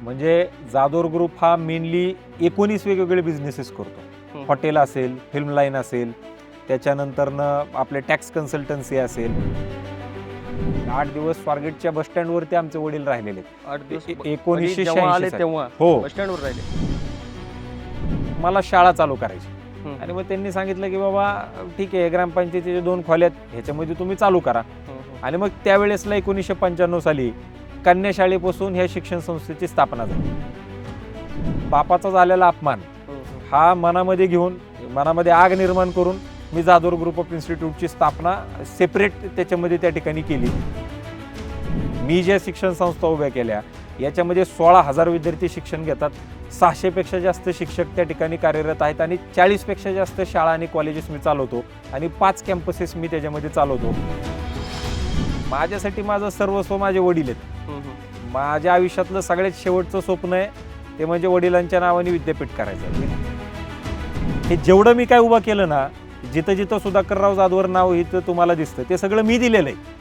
म्हणजे जाधवर ग्रुप हा मेनली 19 वेगवेगळे बिझनेसेस करतो. हॉटेल असेल, फिल्म लाईन असेल, त्याच्यानंतरनं आपले टॅक्स कन्सल्टन्सी असेल. 8 दिवस स्वारगेटच्या बस स्टँडवरती आमचे वडील राहिलेले आहेत. 8 दिवस 1986 जेव्हा आले साली. तेव्हा हो. बस स्टँडवर राहिले. मला शाळा चालू करायची आणि मग त्यांनी सांगितलं की बाबा ठीक आहे, ग्रामपंचायतीचे 2 खोल्यात ह्याच्यामध्ये तुम्ही चालू करा. आणि मग त्यावेळेसला 1995 साली कन्या शाळेपासून ह्या शिक्षण संस्थेची स्थापना झाली. बापाचा झालेला अपमान हा मनामध्ये घेऊन, मनामध्ये आग निर्माण करून मी जाधवर ग्रुप ऑफ इन्स्टिट्यूटची स्थापना सेपरेट त्याच्यामध्ये त्या ठिकाणी केली. मी ज्या शिक्षण संस्था उभ्या केल्या याच्यामध्ये 16,000 विद्यार्थी शिक्षण घेतात. 600पेक्षा जास्त शिक्षक त्या ठिकाणी कार्यरत आहेत आणि 40पेक्षा जास्त शाळा आणि कॉलेजेस मी चालवतो आणि 5 कॅम्पसेस मी त्याच्यामध्ये चालवतो. माझ्यासाठी माझं सर्वस्व माझे वडील आहेत. माझ्या आयुष्यातलं सगळ्यात शेवटचं स्वप्न आहे ते म्हणजे वडिलांच्या नावाने विद्यापीठ करायचं. हे जेवढं मी काय उभं केलं ना, जिथं जिथं सुधाकरराव जाधवर नाव इथं तुम्हाला दिसतं ते सगळं मी दिलेलं आहे.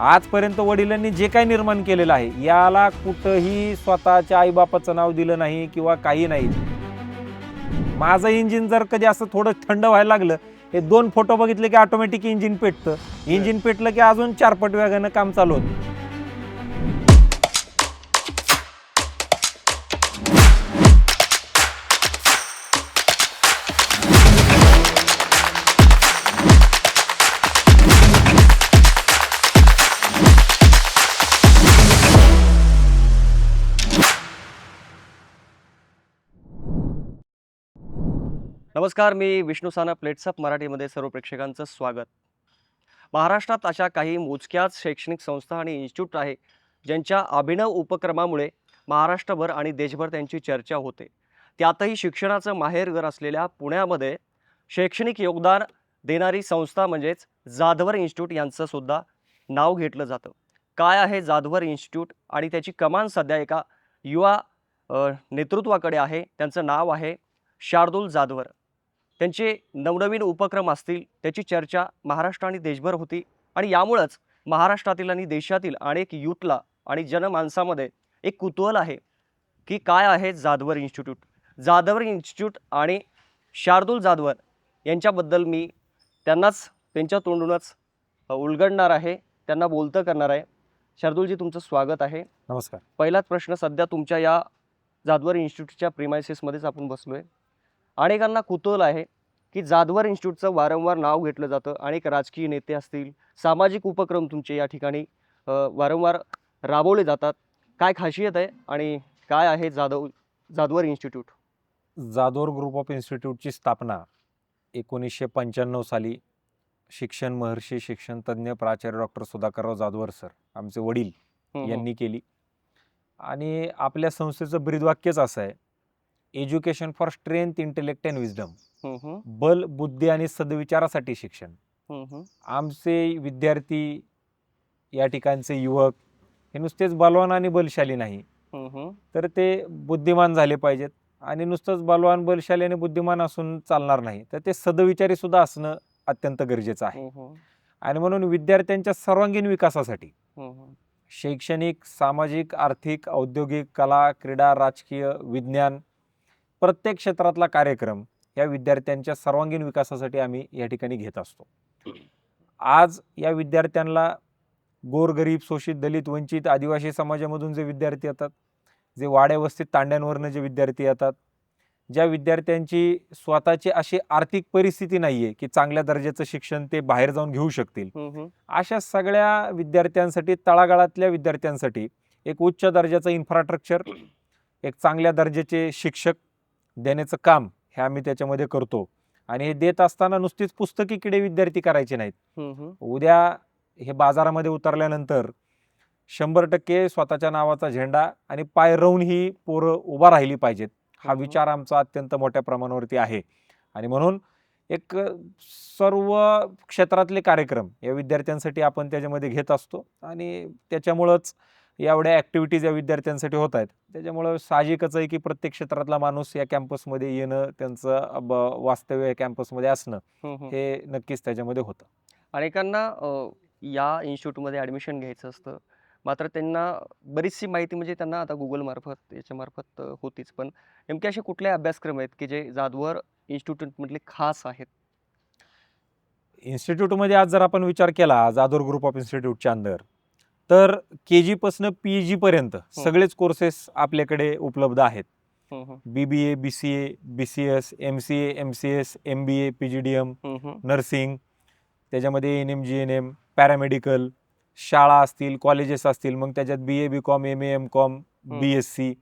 आजपर्यंत वडिलांनी जे काही निर्माण केलेलं आहे याला कुठंही स्वतःच्या आईबापाचं नाव दिलं नाही किंवा काही नाही. माझं इंजिन जर कधी असं थोडं थंड व्हायला लागलं, हे 2 फोटो बघितले की ऑटोमॅटिक इंजिन पेटतं. इंजिन पेटलं की अजून 4 पट वेगानं काम चालू होतं. नमस्कार, मी विष्णू साना. प्लेट्सअप मराठीमध्ये सर्व प्रेक्षकांचं स्वागत. महाराष्ट्रात अशा काही मोजक्याच शैक्षणिक संस्था आणि इन्स्टिट्यूट आहे ज्यांच्या अभिनव उपक्रमामुळे महाराष्ट्रभर आणि देशभर त्यांची चर्चा होते. त्यातही शिक्षणाचं माहेरघर असलेल्या पुण्यामध्ये शैक्षणिक योगदान देणारी संस्था म्हणजेच जाधवर इन्स्टिट्यूट यांचं सुद्धा नाव घेतलं जातं. काय आहे जाधवर इन्स्टिट्यूट आणि त्याची कमान सध्या एका युवा नेतृत्वाकडे आहे. त्यांचं नाव आहे शार्दूल जाधवर. त्यांचे नवनवीन उपक्रम असतील त्याची चर्चा महाराष्ट्र आणि देशभर होती आणि यामुळंच महाराष्ट्रातील आणि देशातील अनेक यूथला आणि जनमानसामध्ये एक कुतूहल आहे की काय आहे जाधवर इन्स्टिट्यूट. जाधवर इन्स्टिट्यूट आणि शार्दूल जाधवर यांच्याबद्दल मी त्यांच्या तोंडूनच उलगडणार आहे, त्यांना बोलतं करणार आहे. शार्दूलजी, तुमचं स्वागत आहे. नमस्कार. पहिलाच प्रश्न, सध्या तुमच्या या जाधवर इन्स्टिट्यूटच्या प्रिमायसेसमध्येच आपण बसलो आहे. अनेकांना कुतूहल आहे की जाधवर इन्स्टिट्यूटचं वारंवार नाव घेतलं जातं. अनेक राजकीय नेते असतील, सामाजिक उपक्रम तुमचे या ठिकाणी वारंवार राबवले जातात. काय खासियत आहे आणि काय आहे Jadhavar institute? Jadhavar group of इन्स्टिट्यूटची स्थापना 1995 साली शिक्षण महर्षी, शिक्षण तज्ज्ञ, प्राचार्य डॉक्टर सुधाकरराव जाधवर सर, आमचे वडील, यांनी केली. आणि आपल्या संस्थेचं ब्रीदवाक्यच असं आहे, education for strength, intellect and wisdom. बल, बुद्धी आणि सद्विचारासाठी शिक्षण. आमचे विद्यार्थी, या ठिकाणचे युवक हे नुसतेच बलवान आणि बलशाली नाही, तर ते बुद्धिमान झाले पाहिजेत. आणि नुसतंच बलवान, बलशाली आणि बुद्धिमान असून चालणार नाही, तर ते सद्विचारी सुद्धा असणं अत्यंत गरजेचं आहे. आणि म्हणून विद्यार्थ्यांच्या सर्वांगीण विकासासाठी शैक्षणिक, सामाजिक, आर्थिक, औद्योगिक, कला, क्रीडा, राजकीय, विज्ञान, प्रत्येक क्षेत्रातला कार्यक्रम या विद्यार्थ्यांच्या सर्वांगीण विकासासाठी आम्ही या ठिकाणी घेत असतो. आज या विद्यार्थ्यांना गोरगरीब, शोषित, दलित, वंचित, आदिवासी समाजामधून जे विद्यार्थी येतात, जे वाड्या वस्तीत तांड्यांवरनं जे विद्यार्थी येतात, ज्या विद्यार्थ्यांची स्वतःची अशी आर्थिक परिस्थिती नाही आहे की चांगल्या दर्जाचं शिक्षण ते बाहेर जाऊन घेऊ शकतील, अशा सगळ्या विद्यार्थ्यांसाठी, तळागाळातल्या विद्यार्थ्यांसाठी एक उच्च दर्जाचं इन्फ्रास्ट्रक्चर, एक चांगल्या दर्जाचे शिक्षक देण्याचं काम हे आम्ही त्याच्यामध्ये करतो. आणि हे देत असताना नुसतीच पुस्तकी किडे विद्यार्थी करायचे नाहीत. उद्या हे बाजारामध्ये उतरल्यानंतर 100% स्वतःच्या नावाचा झेंडा आणि पाय रोवून ही पोरं उभा राहिली पाहिजेत, हा विचार आमचा अत्यंत मोठ्या प्रमाणावरती आहे. आणि म्हणून एक सर्व क्षेत्रातले कार्यक्रम या विद्यार्थ्यांसाठी आपण त्याच्यामध्ये घेत असतो. आणि त्याच्यामुळंच एवढ्या ॲक्टिव्हिटीज या विद्यार्थ्यांसाठी होत आहेत. त्याच्यामुळं साहजिकच आहे की प्रत्येक क्षेत्रातला माणूस या कॅम्पसमध्ये येणं, त्यांचं वास्तव्य या कॅम्पसमध्ये असणं हे नक्कीच त्याच्यामध्ये होतं. अनेकांना या इन्स्टिट्यूटमध्ये ॲडमिशन घ्यायचं असतं, मात्र त्यांना बरीचशी माहिती म्हणजे त्यांना आता Google मार्फत याच्यामार्फत होतीच. पण नेमके असे कुठले अभ्यासक्रम आहेत, की जे जाधवर इन्स्टिट्यूटमधले खास आहेत? इन्स्टिट्यूटमध्ये आज जर आपण विचार केला जाधव ग्रुप ऑफ इन्स्टिट्यूटच्या अंदर, तर के-जी पासून पी-जी पर्यंत सगळेच कोर्सेस आपल्याकडे उपलब्ध आहेत. हं, हं. BBA, BCA, BCS, MCA, M-C-S, MBA, पी-जी-डी-एम, हं, हं. नर्सिंग, त्याच्यामध्ये एन-एम, जी-एन-एम, पॅरामेडिकल, शाळा असतील, कॉलेजेस असतील, मग त्याच्यात बी-ए, बी-कॉम, एम-ए, एम-कॉम, हं. बी-एस-सी,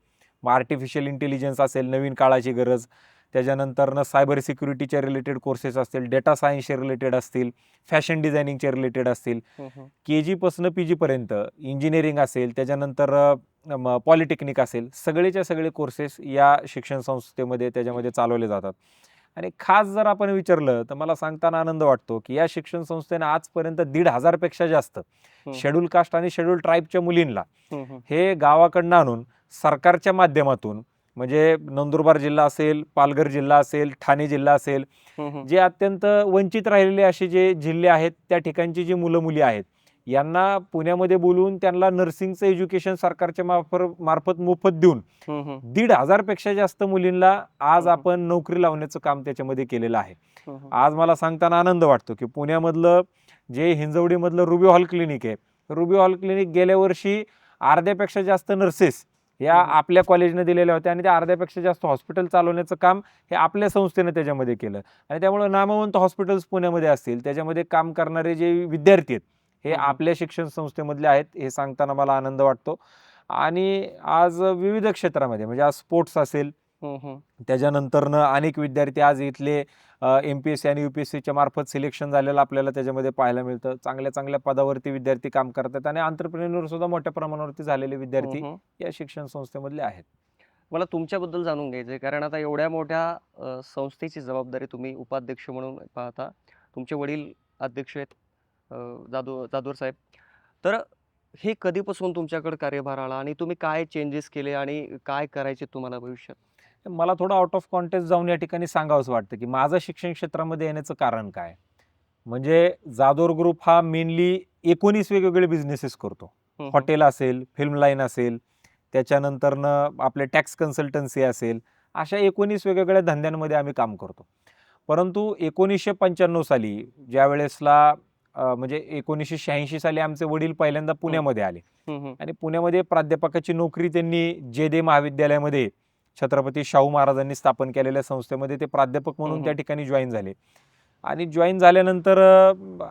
मग आर्टिफिशियल इंटेलिजन्स असेल, नवीन काळाची गरज, त्याच्यानंतरनं सायबर सिक्युरिटीच्या रिलेटेड कोर्सेस असतील, डेटा सायन्सचे रिलेटेड असतील, फॅशन डिझायनिंगचे रिलेटेड असतील, हं, हं. के-जीपासून पी-जीपर्यंत इंजिनिअरिंग असेल, त्याच्यानंतर पॉलिटेक्निक असेल, सगळेच्या सगळे कोर्सेस या शिक्षण संस्थेमध्ये त्याच्यामध्ये चालवले जातात. आणि खास जर आपण विचारलं तर मला सांगताना आनंद वाटतो की या शिक्षण संस्थेने आजपर्यंत 1,500 पेक्षा जास्त शेड्यूल कास्ट आणि शेड्यूल ट्राईबच्या मुलींना हं, हं. हे गावाकडनं आणून सरकारच्या माध्यमातून, म्हणजे नंदुरबार जिल्हा असेल, पालघर जिल्हा असेल, ठाणे जिल्हा असेल, हं, हं. जे अत्यंत वंचित राहिलेले असे जे जिल्हे आहेत त्या ठिकाणची जी मुलं मुली आहेत यांना पुण्यामध्ये बोलवून त्यांना नर्सिंगचं एज्युकेशन सरकारच्या मार्फत मोफत देऊन हं, हं. 1,500 पेक्षा जास्त मुलींना आज हं, हं. आपण नोकरी लावण्याचं काम त्याच्यामध्ये केलेलं आहे. हं, हं. आज मला सांगताना आनंद वाटतो की पुण्यामधलं जे हिंजवडीमधलं रुबी हॉल क्लिनिक आहे, रुबी हॉल क्लिनिक गेल्या वर्षी अर्ध्यापेक्षा जास्त नर्सेस या हं, हं. आपल्या कॉलेजने दिलेल्या होत्या आणि त्या अर्ध्यापेक्षा जास्त हॉस्पिटल चालवण्याचं काम हे आपल्या संस्थेने त्याच्यामध्ये केलं. आणि त्यामुळे नामवंत हॉस्पिटल्स पुण्यामध्ये असतील, त्याच्यामध्ये काम करणारे जे विद्यार्थी आहेत हे हं, हं. आपल्या शिक्षण संस्थेमधले आहेत, हे सांगताना मला आनंद वाटतो. आणि आज विविध क्षेत्रामध्ये म्हणजे आज स्पोर्ट्स असेल, हं, हं. त्याच्यानंतरनं अनेक विद्यार्थी आज इथले एम-पी-एस-सी आणि यू-पी-एस-सीच्या मार्फत सिलेक्शन झालेलं आपल्याला त्याच्यामध्ये पाहायला मिळतं. चांगल्या चांगल्या पदावरती विद्यार्थी काम करतात आणि एंटरप्रेन्योर सुद्धा मोठ्या प्रमाणावरती झालेले हं, विद्यार्थी हं. या शिक्षण संस्थेमधले आहेत. मला तुमच्याबद्दल जाणून घ्यायचं आहे, कारण आता एवढ्या मोठ्या संस्थेची जबाबदारी तुम्ही उपाध्यक्ष म्हणून पाहता. तुमचे वडील अध्यक्ष आहेत जाधवर साहेब. तर हे कधीपासून तुमच्याकडे कार्यभार आला आणि तुम्ही काय चेंजेस केले आणि काय करायचे तुम्हाला भविष्यात? मला थोडं आउट ऑफ कॉन्टेक्स्ट जाऊन या ठिकाणी सांगावंसं वाटतं की माझं शिक्षण क्षेत्रामध्ये येण्याचं कारण काय? म्हणजे जाधव ग्रुप हा मेनली 19 वेगवेगळे बिझनेसेस करतो. हं, हं. हॉटेल असेल, फिल्म लाईन असेल, त्याच्यानंतरनं आपले टॅक्स कन्सल्टन्सी असेल, अशा 19 वेगवेगळ्या धंद्यांमध्ये आम्ही काम करतो. परंतु 1995 साली ज्यावेळेसला म्हणजे 1986 साली आमचे वडील पहिल्यांदा पुण्यामध्ये आले हं, हं. आणि पुण्यामध्ये प्राध्यापकाची नोकरी त्यांनी जे-दे महाविद्यालयामध्ये छत्रपती शाहू महाराजांनी स्थापन केलेल्या संस्थेमध्ये ते प्राध्यापक म्हणून हं, त्या हं. ठिकाणी जॉईन झाले. आणि जॉईन झाल्यानंतर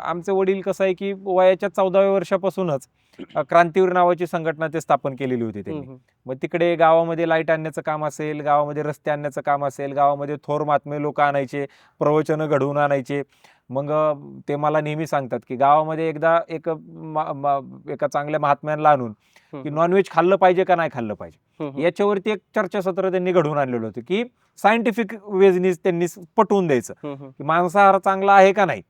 आमचे वडील कसं आहे की वयाच्या 14व्या वर्षापासूनच क्रांतीवीर नावाची संघटना ते स्थापन केलेली होती हं, त्यांनी. हं. मग तिकडे गावामध्ये लाईट आणण्याचं काम असेल, गावामध्ये रस्ते आणण्याचं काम असेल, गावामध्ये थोर महात्मे लोक आणायचे, प्रवचनं घडवून आणायचे. मग ते मला नेहमी सांगतात की गावामध्ये एकदा एका चांगल्या महात्म्यांना आणून हं, की हं. नॉनव्हेज खाल्लं पाहिजे का नाही खाल्लं पाहिजे, हं, हं. याच्यावरती एक चर्चासत्र त्यांनी घडवून आणलेलं होतं की सायंटिफिक वेजनी त्यांनी पटवून द्यायचं हं, हं. की मांसाहार चांगला आहे का नाही.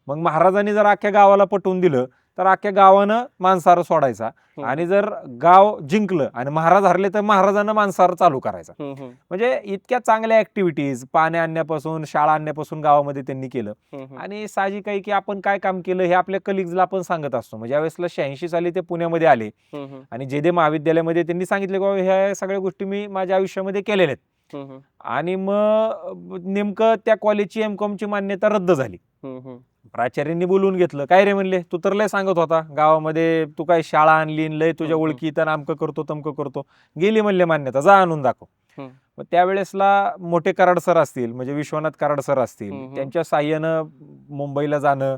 मग महाराजांनी जर अख्ख्या गावाला पटवून दिलं तर अख्ख्या गावानं मांसाहार सोडायचा हं, आणि जर गाव जिंकलं आणि महाराज हरले तर महाराजांना मांसाहार चालू करायचा. हं, हं. म्हणजे इतक्या चांगल्या ऍक्टिव्हिटीज पाणी आणण्यापासून शाळा आणण्यापासून गावामध्ये त्यांनी केलं. हं, हं. आणि साहजिक आहे की आपण काय काम केलं हे आपल्या कलिग्जला आपण सांगत असतो. म्हणजे यावेळेसला 86 साली ते पुण्यामध्ये आले हं, हं. आणि जे महाविद्यालयामध्ये त्यांनी सांगितले की बाबा ह्या सगळ्या गोष्टी मी माझ्या आयुष्यामध्ये केलेल्या आहेत. हं, हं. आणि मग नेमकं त्या कॉलेजची एम-कॉमची मान्यता रद्द झाली. हं, हं. प्राचार्यांनी बोलवून घेतलं. काय रे म्हणले, तू तर लय सांगत होता गावामध्ये तू काय शाळा आणली आणि लय तुझ्या हं, हं. ओळखी तर आमकं करतो तमकं करतो. गेली म्हणले मान्यता, जा आणून दाखव. हं. मग त्यावेळेसला मोठे कराड सर असतील, म्हणजे विश्वनाथ कराड सर असतील, हं, हं. त्यांच्या साह्यानं मुंबईला जाणं,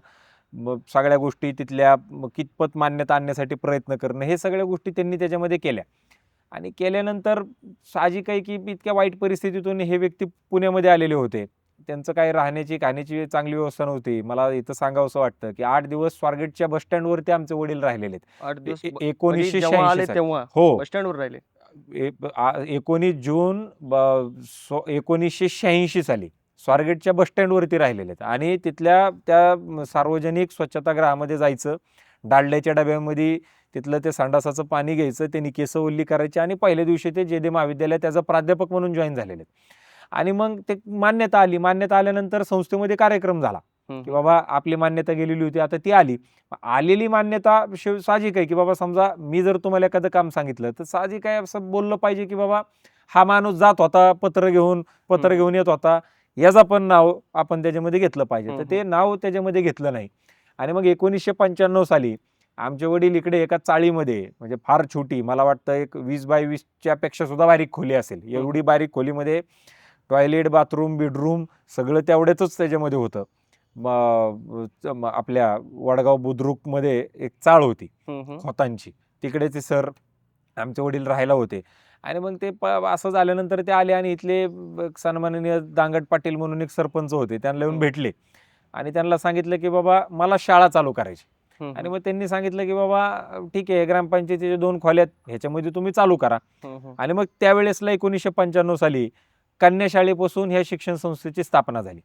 मग सगळ्या गोष्टी तिथल्या कितपत मान्यता आणण्यासाठी प्रयत्न करणं, हे सगळ्या गोष्टी त्यांनी त्याच्यामध्ये केल्या. आणि केल्यानंतर साहजिक आहे की इतक्या वाईट परिस्थितीतून हे व्यक्ती पुण्यामध्ये आलेले होते. त्यांचं काही राहण्याची खाण्याची चांगली व्यवस्था नव्हती. मला इथं सांगावंसं वाटतं की 8 दिवस स्वारगेटच्या बस स्टँडवरती आमचे वडील राहिलेले 8 दिवस आहेत. म्हणजे 1986 जेव्हा आले साली. तेव्हा हो. बस स्टँडवर राहिले. 19 जून 1986 साली स्वारगेटच्या बस स्टँडवरती राहिलेले आहेत. आणि तिथल्या त्या सार्वजनिक स्वच्छतागृहामध्ये जायचं, डालड्याच्या डब्यामध्ये तिथलं ते संडासाचं पाणी घ्यायचं, त्यांनी केसवल्ली करायची आणि पहिल्या दिवशी ते जे-दे महाविद्यालयात त्याचा प्राध्यापक म्हणून जॉईन झालेले आहेत. आणि मग ते मान्यता आली. मान्यता आल्यानंतर संस्थेमध्ये कार्यक्रम झाला की बाबा आपली मान्यता गेलेली होती, आता ती आली. आलेली मान्यता साहजिक आहे की बाबा समजा मी जर तुम्हाला एखादं काम सांगितलं तर साहजिक आहे असं बोललं पाहिजे की बाबा हा माणूस जात होता पत्र घेऊन येत होता, याचा पण नाव आपण त्याच्यामध्ये घेतलं पाहिजे. तर ते नाव त्याच्यामध्ये घेतलं नाही. आणि मग 1995 साली आमचे वडील इकडे एका चाळीमध्ये, म्हणजे फार छोटी, मला वाटतं एक 20x20च्या पेक्षा सुद्धा बारीक खोली असेल, एवढी बारीक खोलीमध्ये टॉयलेट, बाथरूम, बेडरूम सगळं तेवढ्याच त्याच्यामध्ये होतं. आपल्या वडगाव बुद्रुकमध्ये एक चाळ होती खोतांची, तिकडे ते सर आमचे वडील राहायला होते. आणि मग ते असं झाल्यानंतर ते आले आणि इथले सन्माननीय दांगट पाटील म्हणून एक सरपंच होते, त्यांना येऊन भेटले आणि त्यांना सांगितलं की बाबा मला शाळा चालू करायची. आणि मग त्यांनी सांगितलं की बाबा ठीक आहे, ग्रामपंचायतीच्या 2 खोल्यात ह्याच्यामध्ये तुम्ही चालू करा. आणि मग त्यावेळेसला 1995 साली कन्या शाळेपासून ह्या शिक्षण संस्थेची स्थापना झाली.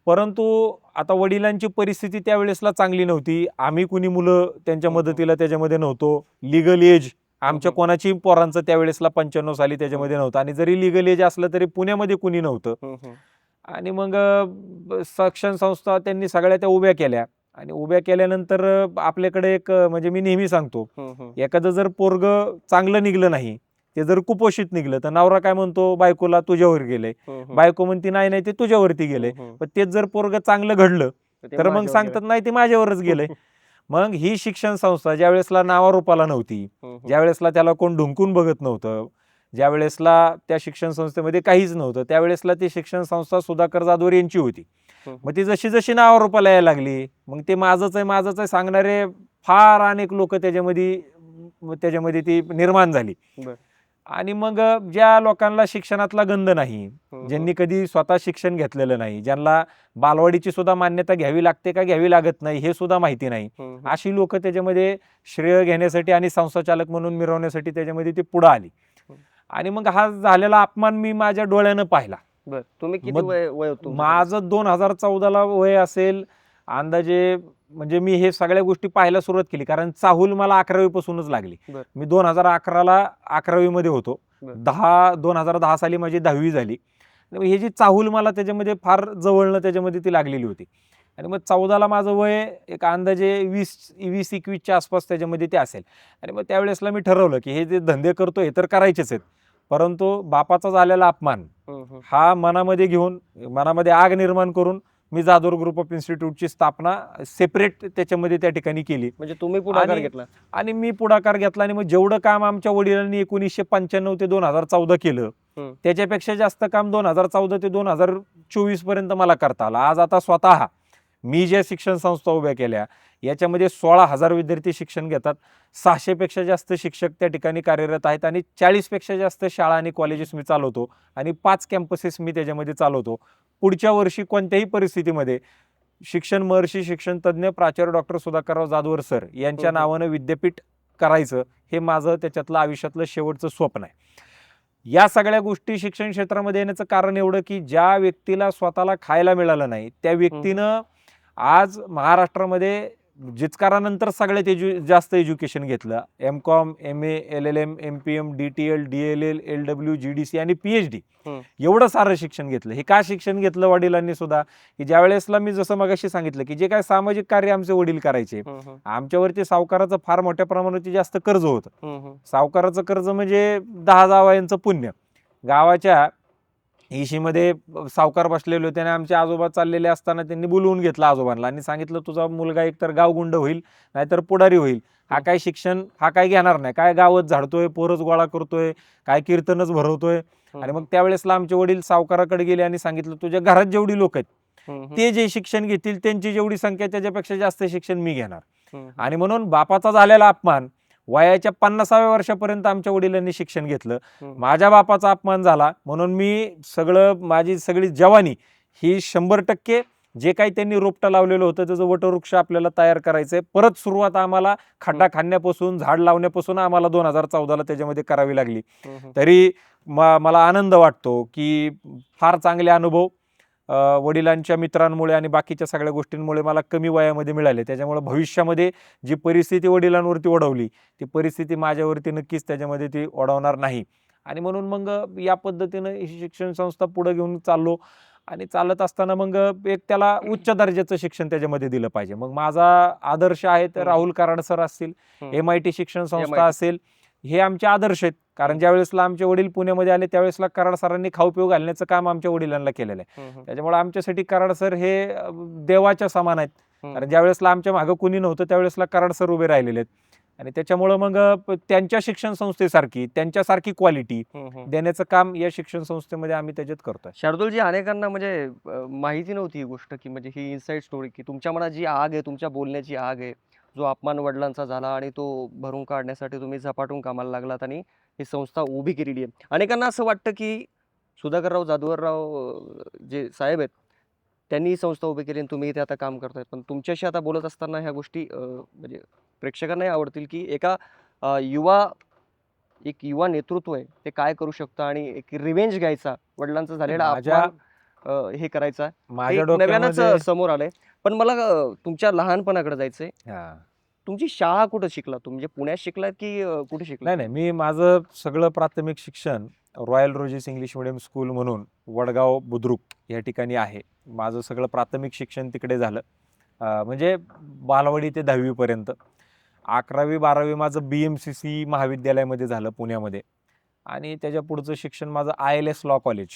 परंतु आता वडिलांची परिस्थिती त्यावेळेसला चांगली नव्हती, आम्ही कुणी मुलं त्यांच्या मदतीला त्याच्यामध्ये नव्हतो. लिगल एज आमच्या कोणाची पोरांचं त्यावेळेसला 95 साली त्याच्यामध्ये नव्हतं, आणि जरी लिगल एज असलं तरी पुण्यामध्ये कुणी नव्हतं. आणि मग शिक्षण संस्था त्यांनी सगळ्या त्या उभ्या केल्या. आणि उभ्या केल्यानंतर आपल्याकडे एक म्हणजे मी नेहमी सांगतो, एखादं जर पोरग चांगलं निघलं नाही, ते जर कुपोषित निघलं तर नवरा काय म्हणतो बायकोला तुझ्यावर गेलंय, बायको म्हणती नाही नाही ते तुझ्यावरती गेलंय. पण तेच जर पोरग चांगलं घडलं तर मग सांगतात नाही ते माझ्यावरच गेलंय. मग ही शिक्षण संस्था ज्या वेळेसला नावारूपाला नव्हती, ज्या वेळेसला त्याला कोण ढुंकून बघत नव्हतं, ज्या वेळेसला त्या शिक्षण संस्थेमध्ये काहीच नव्हतं, त्यावेळेसला ती शिक्षण संस्था सुधाकर जाधवर यांची होती. मग ती जशी जशी नावारूपाला यायला लागली, मग ते माझंच आहे सांगणारे फार अनेक लोक त्याच्यामध्ये ती निर्माण झाली. आणि मग ज्या लोकांना शिक्षणातला गंध नाही, ज्यांनी कधी स्वतः शिक्षण घेतलेलं नाही, ज्यांना बालवाडीची सुद्धा मान्यता घ्यावी लागते का घ्यावी लागत नाही हे सुद्धा माहिती नाही, अशी लोक त्याच्यामध्ये श्रेय घेण्यासाठी आणि संस्थाचालक म्हणून मिरवण्यासाठी त्याच्यामध्ये ती पुढे आली. आणि मग हा झालेला अपमान मी माझ्या डोळ्यानं पाहिला. तुम्ही किती वय होतं? माझं 2014ला वय असेल अंदाजे. म्हणजे मी हे सगळ्या गोष्टी पाहायला सुरुवात केली, कारण चाहूल मला 11वी पासूनच लागली. मी 2011ला 11वी मध्ये होतो. 2010 साली माझी 10वी झाली. हे जी चाहूल मला त्याच्यामध्ये फार जवळनं त्याच्यामध्ये ती लागलेली होती. आणि मग 14ला माझं वय एक अंदाजे 20-21च्या आसपास त्याच्यामध्ये ते असेल. आणि मग त्यावेळेसला मी ठरवलं की हे जे धंदे करतो हे तर करायचेच आहेत, परंतु बापाचा झालेला अपमान हा मनामध्ये घेऊन, मनामध्ये आग निर्माण करून मी जाधवर ग्रुप ऑफ इन्स्टिट्यूटची स्थापना सेपरेट त्याच्यामध्ये त्या ठिकाणी केली. म्हणजे तुम्ही पुढाकार घेतला? आणि मी पुढाकार घेतला. आणि मग जेवढं काम आमच्या वडिलांनी 1995 ते 2014 केलं, त्याच्यापेक्षा जास्त काम 2014 ते 2024 पर्यंत मला करता आलं. आज आता स्वतः मी ज्या शिक्षण संस्था उभ्या केल्या याच्यामध्ये 16,000 विद्यार्थी शिक्षण घेतात, 600 पेक्षा जास्त शिक्षक त्या ठिकाणी कार्यरत आहेत, आणि 40 पेक्षा जास्त शाळा आणि कॉलेजेस मी चालवतो, आणि 5 कॅम्पसेस मी त्याच्यामध्ये चालवतो. पुढच्या वर्षी कोणत्याही परिस्थितीमध्ये शिक्षण महर्षी शिक्षण तज्ज्ञ प्राचार्य डॉक्टर सुधाकरराव जाधवर सर यांच्या नावानं विद्यापीठ करायचं हे माझं त्याच्यातलं आयुष्यातलं शेवटचं स्वप्न आहे. या सगळ्या गोष्टी शिक्षण क्षेत्रामध्ये येण्याचं कारण एवढं की ज्या व्यक्तीला स्वतःला खायला मिळालं नाही त्या व्यक्तीनं आज महाराष्ट्रामध्ये जिचकारानंतर सगळ्यात जास्त एज्युकेशन घेतलं. MCOM, MA, LLM, MPM, DTL, DLL, LW, GDC आणि PhD एवढं सारं शिक्षण घेतलं. हे का शिक्षण घेतलं वडिलांनी सुद्धा, की ज्या वेळेसला मी जसं मगाशी सांगितलं की जे काय सामाजिक कार्य आमचे वडील करायचे, आमच्यावरती सावकाराचं फार मोठ्या प्रमाणात जास्त कर्ज होतं. सावकाराचं कर्ज म्हणजे 10 जावयांचं पुण्य. गावाच्या इशीमध्ये सावकार बसलेले होते आणि आमचे आजोबा चाललेले असताना त्यांनी बोलवून घेतलं आजोबांना आणि सांगितलं तुझा मुलगा एकतर गावगुंड होईल नाहीतर पुढारी होईल, हा काय शिक्षण हा काय घेणार नाही, काय गावच झाडतोय, पोरच गोळा करतोय, काय कीर्तनच भरवतोय. आणि मग त्यावेळेसला आमचे वडील सावकाराकडे गेले आणि सांगितलं तुझ्या घरात जेवढी लोक आहेत ते जे शिक्षण घेतील त्यांची जेवढी संख्या त्याच्यापेक्षा जास्त शिक्षण मी घेणार. आणि म्हणून बापाचा झालेला अपमान वयाच्या 50व्या वर्षापर्यंत आमच्या वडिलांनी शिक्षण घेतलं. माझ्या बापाचा अपमान झाला म्हणून मी माझी सगळी जवानी ही 100% जे काही त्यांनी रोपटं लावलेलं होतं त्याचं वटवृक्ष आपल्याला तयार करायचंय. परत सुरुवात आम्हाला खड्डा खाण्यापासून झाड लावण्यापासून आम्हाला 2014ला त्याच्यामध्ये करावी लागली. तरी मला आनंद वाटतो की फार चांगले अनुभव वडिलांच्या मित्रांमुळे आणि बाकीच्या सगळ्या गोष्टींमुळे मला कमी वयामध्ये मिळाले. त्याच्यामुळे भविष्यामध्ये जी परिस्थिती वडिलांवरती ओढवली ती परिस्थिती माझ्यावरती नक्कीच त्याच्यामध्ये ती ओढवणार नाही. आणि म्हणून मग या पद्धतीनं ही शिक्षण संस्था पुढे घेऊन चाललो. आणि चालत असताना मग एक त्याला उच्च दर्जाचं शिक्षण त्याच्यामध्ये दिलं पाहिजे. मग माझा आदर्श आहे तर राहुल कराड सर असतील, MIT शिक्षण संस्था MIT. असेल, हे आमचे आदर्श आहेत. कारण ज्या वेळेसला आमचे वडील पुण्यामध्ये आले त्यावेळेसला कराड सरांनी खाऊ पिऊ घालण्याचं काम आमच्या वडिलांना केलेलं आहे. त्याच्यामुळे आमच्यासाठी कराड सर हे देवाच्या समान आहेत. कारण ज्या वेळेसला आमच्या मागं कुणी नव्हतं त्यावेळेसला कराड सर उभे राहिलेले आहेत. आणि त्याच्यामुळं मग त्यांच्या शिक्षण संस्थेसारखी त्यांच्यासारखी क्वालिटी देण्याचं काम या शिक्षण संस्थेमध्ये आम्ही त्याच्यात करतोय. शार्दूलजी, अनेकांना म्हणजे माहिती नव्हती ही गोष्ट, की म्हणजे ही इनसाइड स्टोरी, की तुमच्या मनात जी आग आहे, तुमच्या बोलण्याची आग आहे, जो अपमान वडिलांचा झाला आणि तो भरून काढण्यासाठी तुम्ही झपाटून कामाला लागलात आणि ही संस्था उभी केलेली आहे. अनेकांना असं वाटतं की सुधाकरराव जाधवराव जे साहेब आहेत त्यांनी ही संस्था उभी केली आणि तुम्ही इथे आता काम करताय. पण तुमच्याशी आता बोलत असताना ह्या गोष्टी म्हणजे प्रेक्षकांनाही आवडतील, की एक युवा नेतृत्व आहे ते काय करू शकतं आणि एक रिव्हेंज घ्यायचा वडिलांचा झालेला अपमान हे करायचा, माझ्या ते नव्यानंच डोक्यामध्ये समोर आलंय. पण मला तुमच्या लहानपणाकडे जायचंय. हा. तुमची शाळा कुठं शिकला तुम्ही? म्हणजे पुण्यात शिकलात की कुठे शिकला? नाही मी माझं सगळं प्राथमिक शिक्षण royal roses English medium school म्हणून वडगाव बुद्रुक या ठिकाणी आहे. माझं सगळं प्राथमिक शिक्षण तिकडे झालं. म्हणजे बालवाडी ते 10वी पर्यंत. 11वी 12वी माझं BMCC महाविद्यालयामध्ये झालं पुण्यामध्ये. आणि त्याच्या पुढचं शिक्षण माझं ILS लॉ कॉलेज,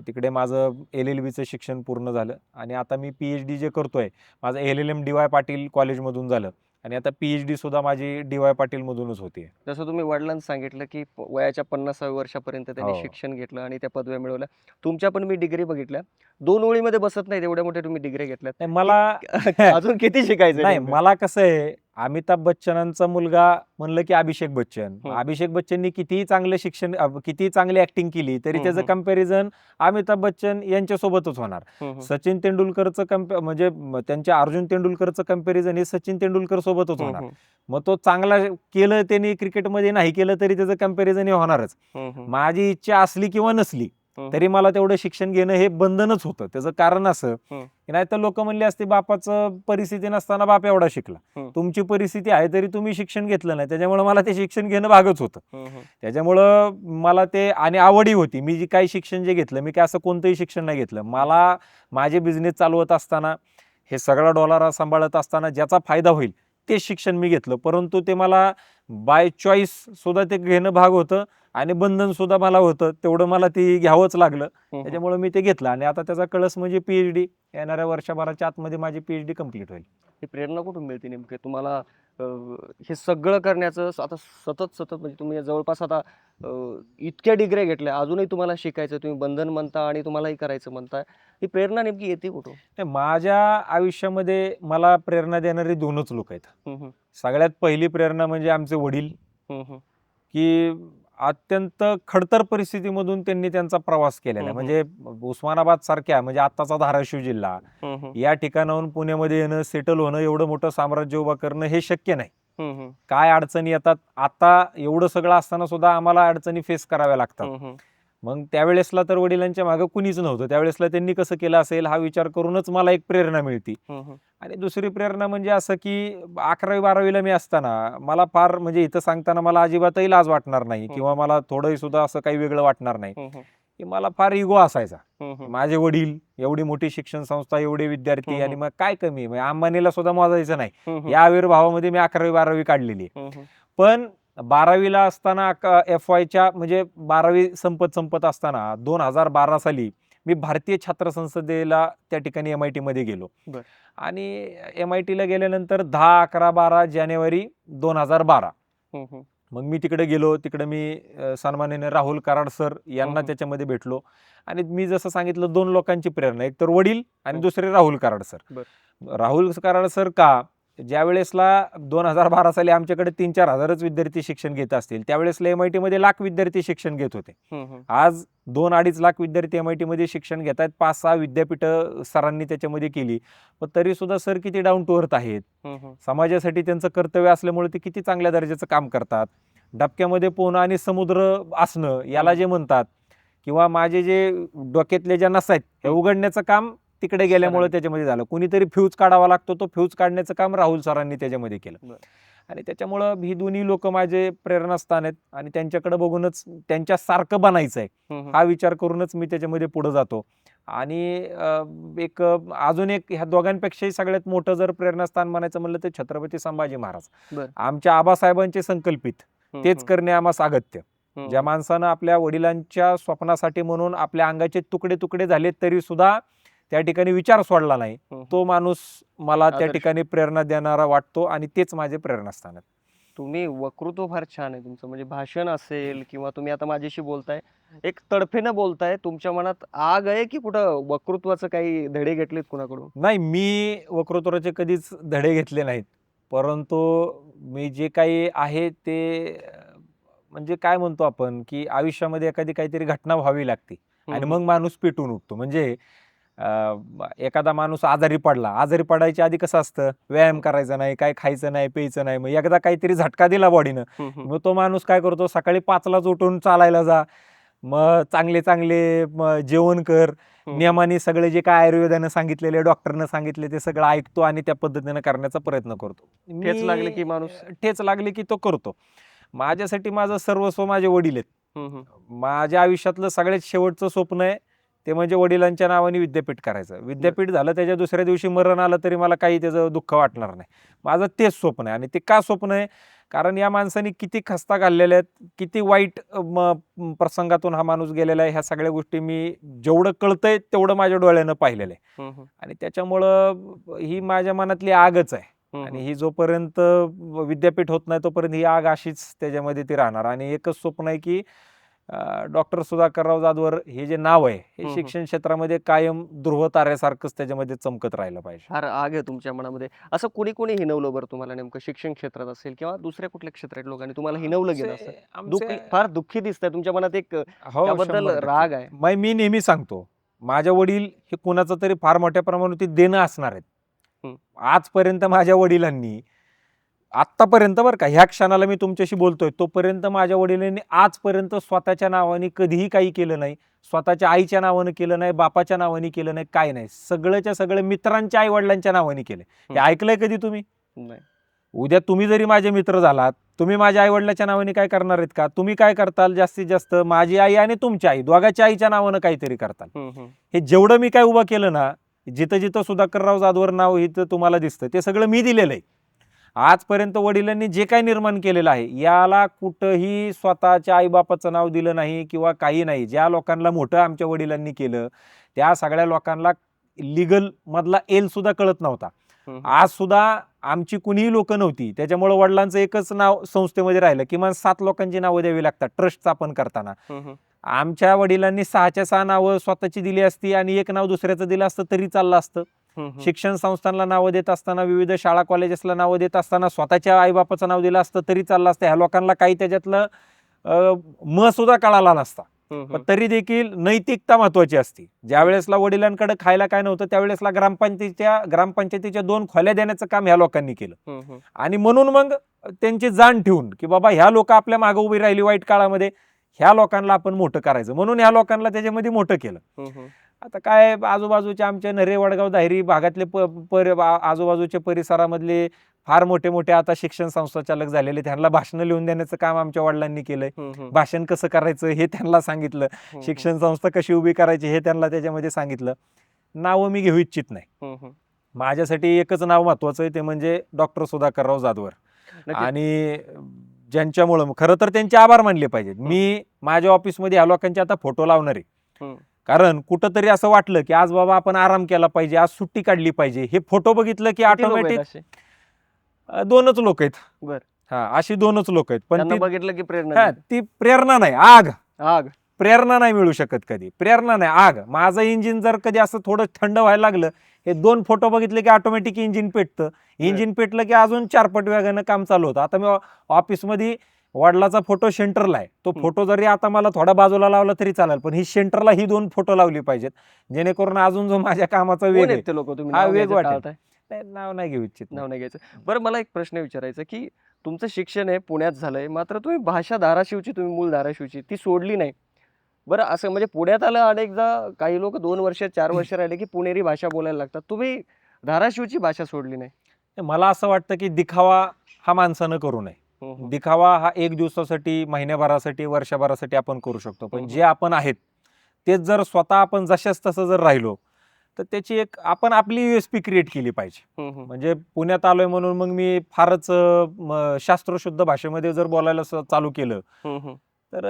तिकडे माझं LLBचं शिक्षण पूर्ण झालं. आणि आता मी PhD जे करतोय माझं LLM DY पाटील कॉलेजमधून झालं. आणि आता PhD सुद्धा माझी DY पाटील मधूनच होती. जसं तुम्ही वडिलांना सांगितलं की वयाच्या 50व्या वर्षापर्यंत त्यांनी हो. शिक्षण घेतलं आणि त्या पदव्या मिळवल्या. तुमच्या पण मी डिग्री बघितल्या. 2 ओळीमध्ये बसत नाहीत एवढ्या मोठ्या तुम्ही डिग्री घेतल्यात. नाही, मला अजून किती शिकायचं नाही, मला कसं आहे, अमिताभ बच्चनांचा मुलगा म्हणलं की अभिषेक बच्चन. अभिषेक बच्चननी कितीही चांगलं शिक्षण कितीही चांगली ऍक्टिंग केली तरी त्याचं कंपॅरिझन अमिताभ बच्चन यांच्यासोबतच होणार. सचिन तेंडुलकरचं म्हणजे त्यांच्या अर्जुन तेंडुलकरचं कंपॅरिझन हे सचिन तेंडुलकर सोबतच होणार. मग तो चांगला केलं त्यांनी क्रिकेटमध्ये, नाही केलं तरी त्याचं कंपॅरिझन हे होणारच. माझी इच्छा असली किंवा नसली तरी मला तेवढं शिक्षण घेणं हे बंधनच होतं. त्याचं कारण असं की नाही तर लोक म्हणले असते बापाचं परिस्थिती नसताना बाप एवढा शिकला. तुमची परिस्थिती आहे तरी तुम्ही शिक्षण घेतलं नाही, त्याच्यामुळे मला ते शिक्षण घेणं भागच होतं. त्याच्यामुळं मला ते आणि आवडही होती. मी जी काही शिक्षण जे घेतलं, मी काय असं कोणतंही शिक्षण नाही घेतलं. मला माझे बिझनेस चालवत असताना, हे सगळा डॉलर सांभाळत असताना ज्याचा फायदा होईल ते शिक्षण मी घेतलं. परंतु ते मला बाय चॉईस सुद्धा ते घेणं भाग होतं आणि बंधन सुद्धा मला होतं. तेवढं मला ते घ्यावंच लागलं. त्याच्यामुळे मी ते घेतलं आणि आता त्याचा कळस म्हणजे PhD. येणाऱ्या वर्षभराच्या आतमध्ये माझी PhD कंप्लीट होईल. ही प्रेरणा कुठून मिळते नेमके तुम्हाला हे सगळं करण्याचं? आता सतत म्हणजे तुम्ही जवळपास आता इतक्या डिग्र्या घेतल्या, अजूनही तुम्हाला शिकायचं, तुम्ही बंधन म्हणता आणि तुम्हालाही करायचं म्हणताय. ही प्रेरणा नेमकी येते कुठून? नाही, माझ्या आयुष्यामध्ये मला प्रेरणा देणारे 2च लोक आहेत. सगळ्यात पहिली प्रेरणा म्हणजे आमचे वडील, की अत्यंत खडतर परिस्थितीमधून त्यांनी त्यांचा प्रवास केलेला आहे. म्हणजे उस्मानाबाद सारख्या, म्हणजे आत्ताचा धाराशिव जिल्हा, या ठिकाणाहून पुण्यामध्ये येणं, सेटल होणं, एवढं मोठं साम्राज्य उभं करणं हे शक्य नाही. काय अडचणी येतात, आता एवढं सगळं असताना सुद्धा आम्हाला अडचणी फेस कराव्या लागतात. मग त्यावेळेसला तर वडिलांच्या मागे कुणीच नव्हतं. त्यावेळेसला त्यांनी कसं केलं असेल हा विचार करूनच मला एक प्रेरणा मिळते. आणि दुसरी प्रेरणा म्हणजे असं की 11वी 12वीला मी असताना मला फार, म्हणजे इथं सांगताना मला अजिबातही लाज वाटणार नाही किंवा मला थोडंही सुद्धा असं काही वेगळं वाटणार नाही, की मला फार इगो असायचा. माझे वडील, एवढी मोठी शिक्षण संस्था, एवढे विद्यार्थी, आणि मग काय कमी, अंबानीला सुद्धा मोजायचं नाही. या आविर्भावामध्ये मी 11वी 12वी काढलेली. पण 12वीला असताना FYच्या म्हणजे 12वी संपत असताना 2012 साली मी भारतीय छात्र संसदेला त्या ठिकाणी MIT मध्ये गेलो. आणि MITला गेल्यानंतर 10, 11, 12 जानेवारी 2012 मग मी तिकडे गेलो. तिकडे मी सन्माननीय राहुल कराड सर यांना त्याच्यामध्ये भेटलो. आणि मी जसं सांगितलं 2 लोकांची प्रेरणा, एक तर वडील आणि दुसरे राहुल कराड सर. राहुल कराड सर का, ज्या वेळेसला 2012 साली आमच्याकडे 3-4 हजारच विद्यार्थी शिक्षण घेत असतील, त्यावेळेसला MIT मध्ये लाख विद्यार्थी शिक्षण घेत होते. आज 2-2.5 लाख विद्यार्थी MIT मध्ये शिक्षण घेत आहेत. 5-6 विद्यापीठ सरांनी त्याच्यामध्ये केली. पण तरी सुद्धा सर किती डाऊन टू अर्थ आहेत. समाजासाठी त्यांचं कर्तव्य असल्यामुळे ते किती चांगल्या दर्जाचं काम करतात. डबक्यामध्ये पोहणं आणि समुद्र असणं याला जे म्हणतात, किंवा माझे जे डोक्यातले ज्या नस आहेत हे उघडण्याचं काम तिकडे गेल्यामुळे त्याच्यामध्ये झालं. कुणीतरी फ्यूज काढावा लागतो, तो फ्यूज काढण्याचं काम राहुल सरांनी त्याच्यामध्ये केलं. आणि त्याच्यामुळं ही दोन्ही लोक माझे प्रेरणास्थान आहेत. आणि त्यांच्याकडे बघूनच त्यांच्यासारखं बनायचं आहे हा विचार करूनच मी त्याच्यामध्ये पुढे जातो. आणि अजून एक ह्या दोघांपेक्षाही सगळ्यात मोठं जर प्रेरणास्थान म्हणायचं म्हणलं तर छत्रपती संभाजी महाराज. बरं. आमच्या आबासाहेबांचे संकल्पित तेच करणे आम्हास अगत्य. ज्या माणसानं आपल्या वडिलांच्या स्वप्नासाठी म्हणून आपल्या अंगाचे तुकडे तुकडे झाले तरी सुद्धा त्या ठिकाणी विचार सोडला नाही, तो माणूस मला त्या आदर्श. ठिकाणी प्रेरणा देणारा वाटतो आणि तेच माझे प्रेरणास्थान आहे. तुम्ही वक्तृत्व फार छान आहे तुमचं, म्हणजे भाषण असेल किंवा तुम्ही आता माझ्याशी बोलताय, एक तडफेनं बोलताय. तुमच्या मनात आग आहे की कुठं वक्तृत्वाचं काही धडे घेतलेत कुणाकडून? नाही, मी वक्तृत्वाचे कधीच धडे घेतले नाहीत, परंतु मी जे काही आहे ते म्हणजे काय म्हणतो आपण की आयुष्यामध्ये एखादी काहीतरी घटना व्हावी लागते आणि मग माणूस पेटून उठतो. म्हणजे एखादा माणूस आजारी पडायच्या आधी कसं असतं, व्यायाम करायचा नाही, काय खायचं नाही, प्यायचं नाही. मग एकदा काहीतरी झटका दिला बॉडीनं, मग तो माणूस काय करतो, सकाळी 5लाच उठून चालायला जा, मग चांगले जेवण कर, नियमाने सगळे जे काय आयुर्वेदानं सांगितलेले, डॉक्टरनं सांगितले ते सगळं ऐकतो आणि त्या पद्धतीनं करण्याचा प्रयत्न करतो. ठेच लागले की माणूस ठेच लागले की तो करतो. माझ्यासाठी माझं सर्वस्व माझे वडील आहेत. माझ्या आयुष्यातलं सगळ्यात शेवटचं स्वप्न आहे ते म्हणजे वडिलांच्या नावाने विद्यापीठ करायचं. विद्यापीठ झालं, त्याच्या दुसऱ्या दिवशी मरण आलं तरी मला काही त्याचं दुःख वाटणार नाही. माझं तेच स्वप्न आहे. आणि ते का स्वप्न आहे, कारण या माणसाने किती खस्ता घाललेल्या आहेत, किती वाईट प्रसंगातून हा माणूस गेलेला आहे, ह्या सगळ्या गोष्टी मी जेवढं कळतंय तेवढं माझ्या डोळ्यानं पाहिलेलं आहे. आणि त्याच्यामुळं ही माझ्या मनातली आगच आहे. आणि ही जोपर्यंत विद्यापीठ होत नाही तोपर्यंत ही आग अशीच त्याच्यामध्ये ती राहणार. आणि एकच स्वप्न आहे की डॉक्टर सुधाकरराव जाधवर हे जे नाव आहे हे शिक्षण क्षेत्रामध्ये कायम ध्रुव ताऱ्यासारखंच त्याच्यामध्ये चमकत राहिलं पाहिजे. फार आग आहे तुमच्या मनामध्ये. असं कोणी हिनवलं बरं तुम्हाला, नेमकं शिक्षण क्षेत्रात असेल किंवा दुसऱ्या कुठल्या क्षेत्रात लोकांनी तुम्हाला हिनवलं गेलं असं? फार दुःखी दिसतंय तुमच्या मनात, एक त्याबद्दल राग आहे. मी नेहमी सांगतो, माझ्या वडील हे कुणाचं तरी फार मोठ्या प्रमाणात देणं असणार आहेत. आजपर्यंत माझ्या वडिलांनी, आत्तापर्यंत बरं का, ह्या क्षणाला मी तुमच्याशी बोलतोय तोपर्यंत माझ्या वडिलांनी आजपर्यंत स्वतःच्या नावाने कधीही काही केलं नाही. स्वतःच्या आईच्या नावानं केलं नाही, बापाच्या नावाने केलं नाही, काय नाही. सगळ्याच्या सगळं मित्रांच्या आई वडिलांच्या नावाने केलं. हे ऐकलंय कधी तुम्ही? नाही. उद्या तुम्ही जरी माझे मित्र झालात, तुम्ही माझ्या आई वडिलाच्या नावाने काय करणार आहेत का? तुम्ही काय करताल जास्तीत जास्त, माझी आई आणि तुमची आई दोघांच्या आईच्या नावानं काहीतरी करताल. हे जेवढं मी काय उभं केलं ना, जिथं जिथं सुधाकरराव जाधवर नाव इथं तुम्हाला दिसतं, ते सगळं मी दिलेलं आहे. आजपर्यंत वडिलांनी जे काही निर्माण केलेलं आहे याला कुठंही स्वतःच्या आईबापाचं नाव दिलं नाही किंवा काही नाही. ज्या लोकांना मोठं आमच्या वडिलांनी केलं त्या सगळ्या लोकांना लिगल मधला एल सुद्धा कळत नव्हता. आज सुद्धा आमची कुणीही लोक नव्हती, त्याच्यामुळे वडिलांचं एकच नाव संस्थेमध्ये राहिलं. किमान 7 लोकांची नावं द्यावी लागतात ट्रस्ट स्थापन करताना. आमच्या वडिलांनी 6च्या 6 नावं स्वतःची दिली असती आणि एक नाव दुसऱ्याचं दिलं असतं तरी चाललं असतं. शिक्षण संस्थांना नावं देत असताना, विविध शाळा कॉलेजेसला नावं देत असताना स्वतःच्या आईबापाचं नाव दिलं असतं तरी चाललं असतं. ह्या लोकांना काही त्याच्यातलं म सुद्धा कळाला नसता. पण तरी देखील नैतिकता महत्वाची असते. ज्या वेळेसला वडिलांकडे खायला काय नव्हतं त्यावेळेसला ग्रामपंचायतीच्या 2 खोल्या देण्याचं काम ह्या लोकांनी केलं. आणि म्हणून मग त्यांची जाण ठेवून की बाबा ह्या लोक आपल्या मागे उभी राहिली वाईट काळामध्ये, ह्या लोकांना आपण मोठं करायचं म्हणून ह्या लोकांना त्याच्यामध्ये मोठं केलं. आता काय, आजूबाजूच्या आमच्या नरे, वडगाव, दाहेरी भागातले आजूबाजूच्या परिसरामधले फार मोठे आता शिक्षण संस्थाचालक झालेले, त्यांना भाषणं लिहून देण्याचं काम आमच्या वडिलांनी केलंय. भाषण कसं करायचं हे त्यांना सांगितलं, शिक्षण संस्था कशी उभी करायची हे त्यांना त्याच्यामध्ये सांगितलं. नावं मी घेऊ इच्छित नाही. माझ्यासाठी एकच नाव महत्वाचं आहे, ते म्हणजे डॉक्टर सुधाकरराव जाधवर. आणि ज्यांच्यामुळं खरं तर त्यांचे आभार मानले पाहिजेत. मी माझ्या ऑफिसमध्ये ह्या लोकांचे आता फोटो लावणार आहे, कारण कुठंतरी असं वाटलं की आज बाबा आपण आराम केला पाहिजे, आज सुट्टी काढली पाहिजे. हे फोटो बघितलं की ऑटोमॅटिक 2च लोक आहेत. अशी 2च लोक आहेत. पण बघितलं की प्रेरणा, ती प्रेरणा नाही, आग. प्रेरणा नाही मिळू शकत कधी, प्रेरणा नाही, आग. माझं इंजिन जर कधी असं थोडं थंड व्हायला लागलं, हे 2 फोटो बघितले की ऑटोमॅटिक इंजिन पेटतं. इंजिन पेटलं की अजून 4 पट वेगानं काम चालू होतं. आता मी ऑफिसमध्ये वडिलाचा फोटो सेंटरला आहे, तो फोटो जरी आता मला थोडा बाजूला लावला तरी चालेल, पण ही सेंटरला ही 2 फोटो लावली पाहिजेत, जेणेकरून अजून जो माझ्या कामाचा वेग आहे हा वेग वाटेल. नाव नाही घेऊ इच्छित, नाव नाही घ्यायचं. बरं, मला एक प्रश्न विचारायचा की तुमचं शिक्षण आहे पुण्यात झालंय, मात्र तुम्ही भाषा धाराशिवची, तुम्ही मूळ धाराशिवची, ती सोडली नाही. बरं, असं म्हणजे पुण्यात आलं अनेकदा, काही लोक 2 वर्ष 4 वर्ष राहिले की पुणेरी भाषा बोलायला लागतात, तुम्ही धाराशिवची भाषा सोडली नाही? मला असं वाटतं की दिखावा हा माणसानं करू नये. दिखावा हा 1 दिवसासाठी, महिन्याभरासाठी, वर्षभरासाठी आपण करू शकतो, पण जे आपण आहेत तेच जर स्वतः आपण जशाच तसं जर राहिलो तर त्याची एक आपण आपली USP क्रिएट केली पाहिजे. म्हणजे पुण्यात आलोय म्हणून मग मी फारच शास्त्रशुद्ध भाषेमध्ये जर बोलायला चालू केलं तर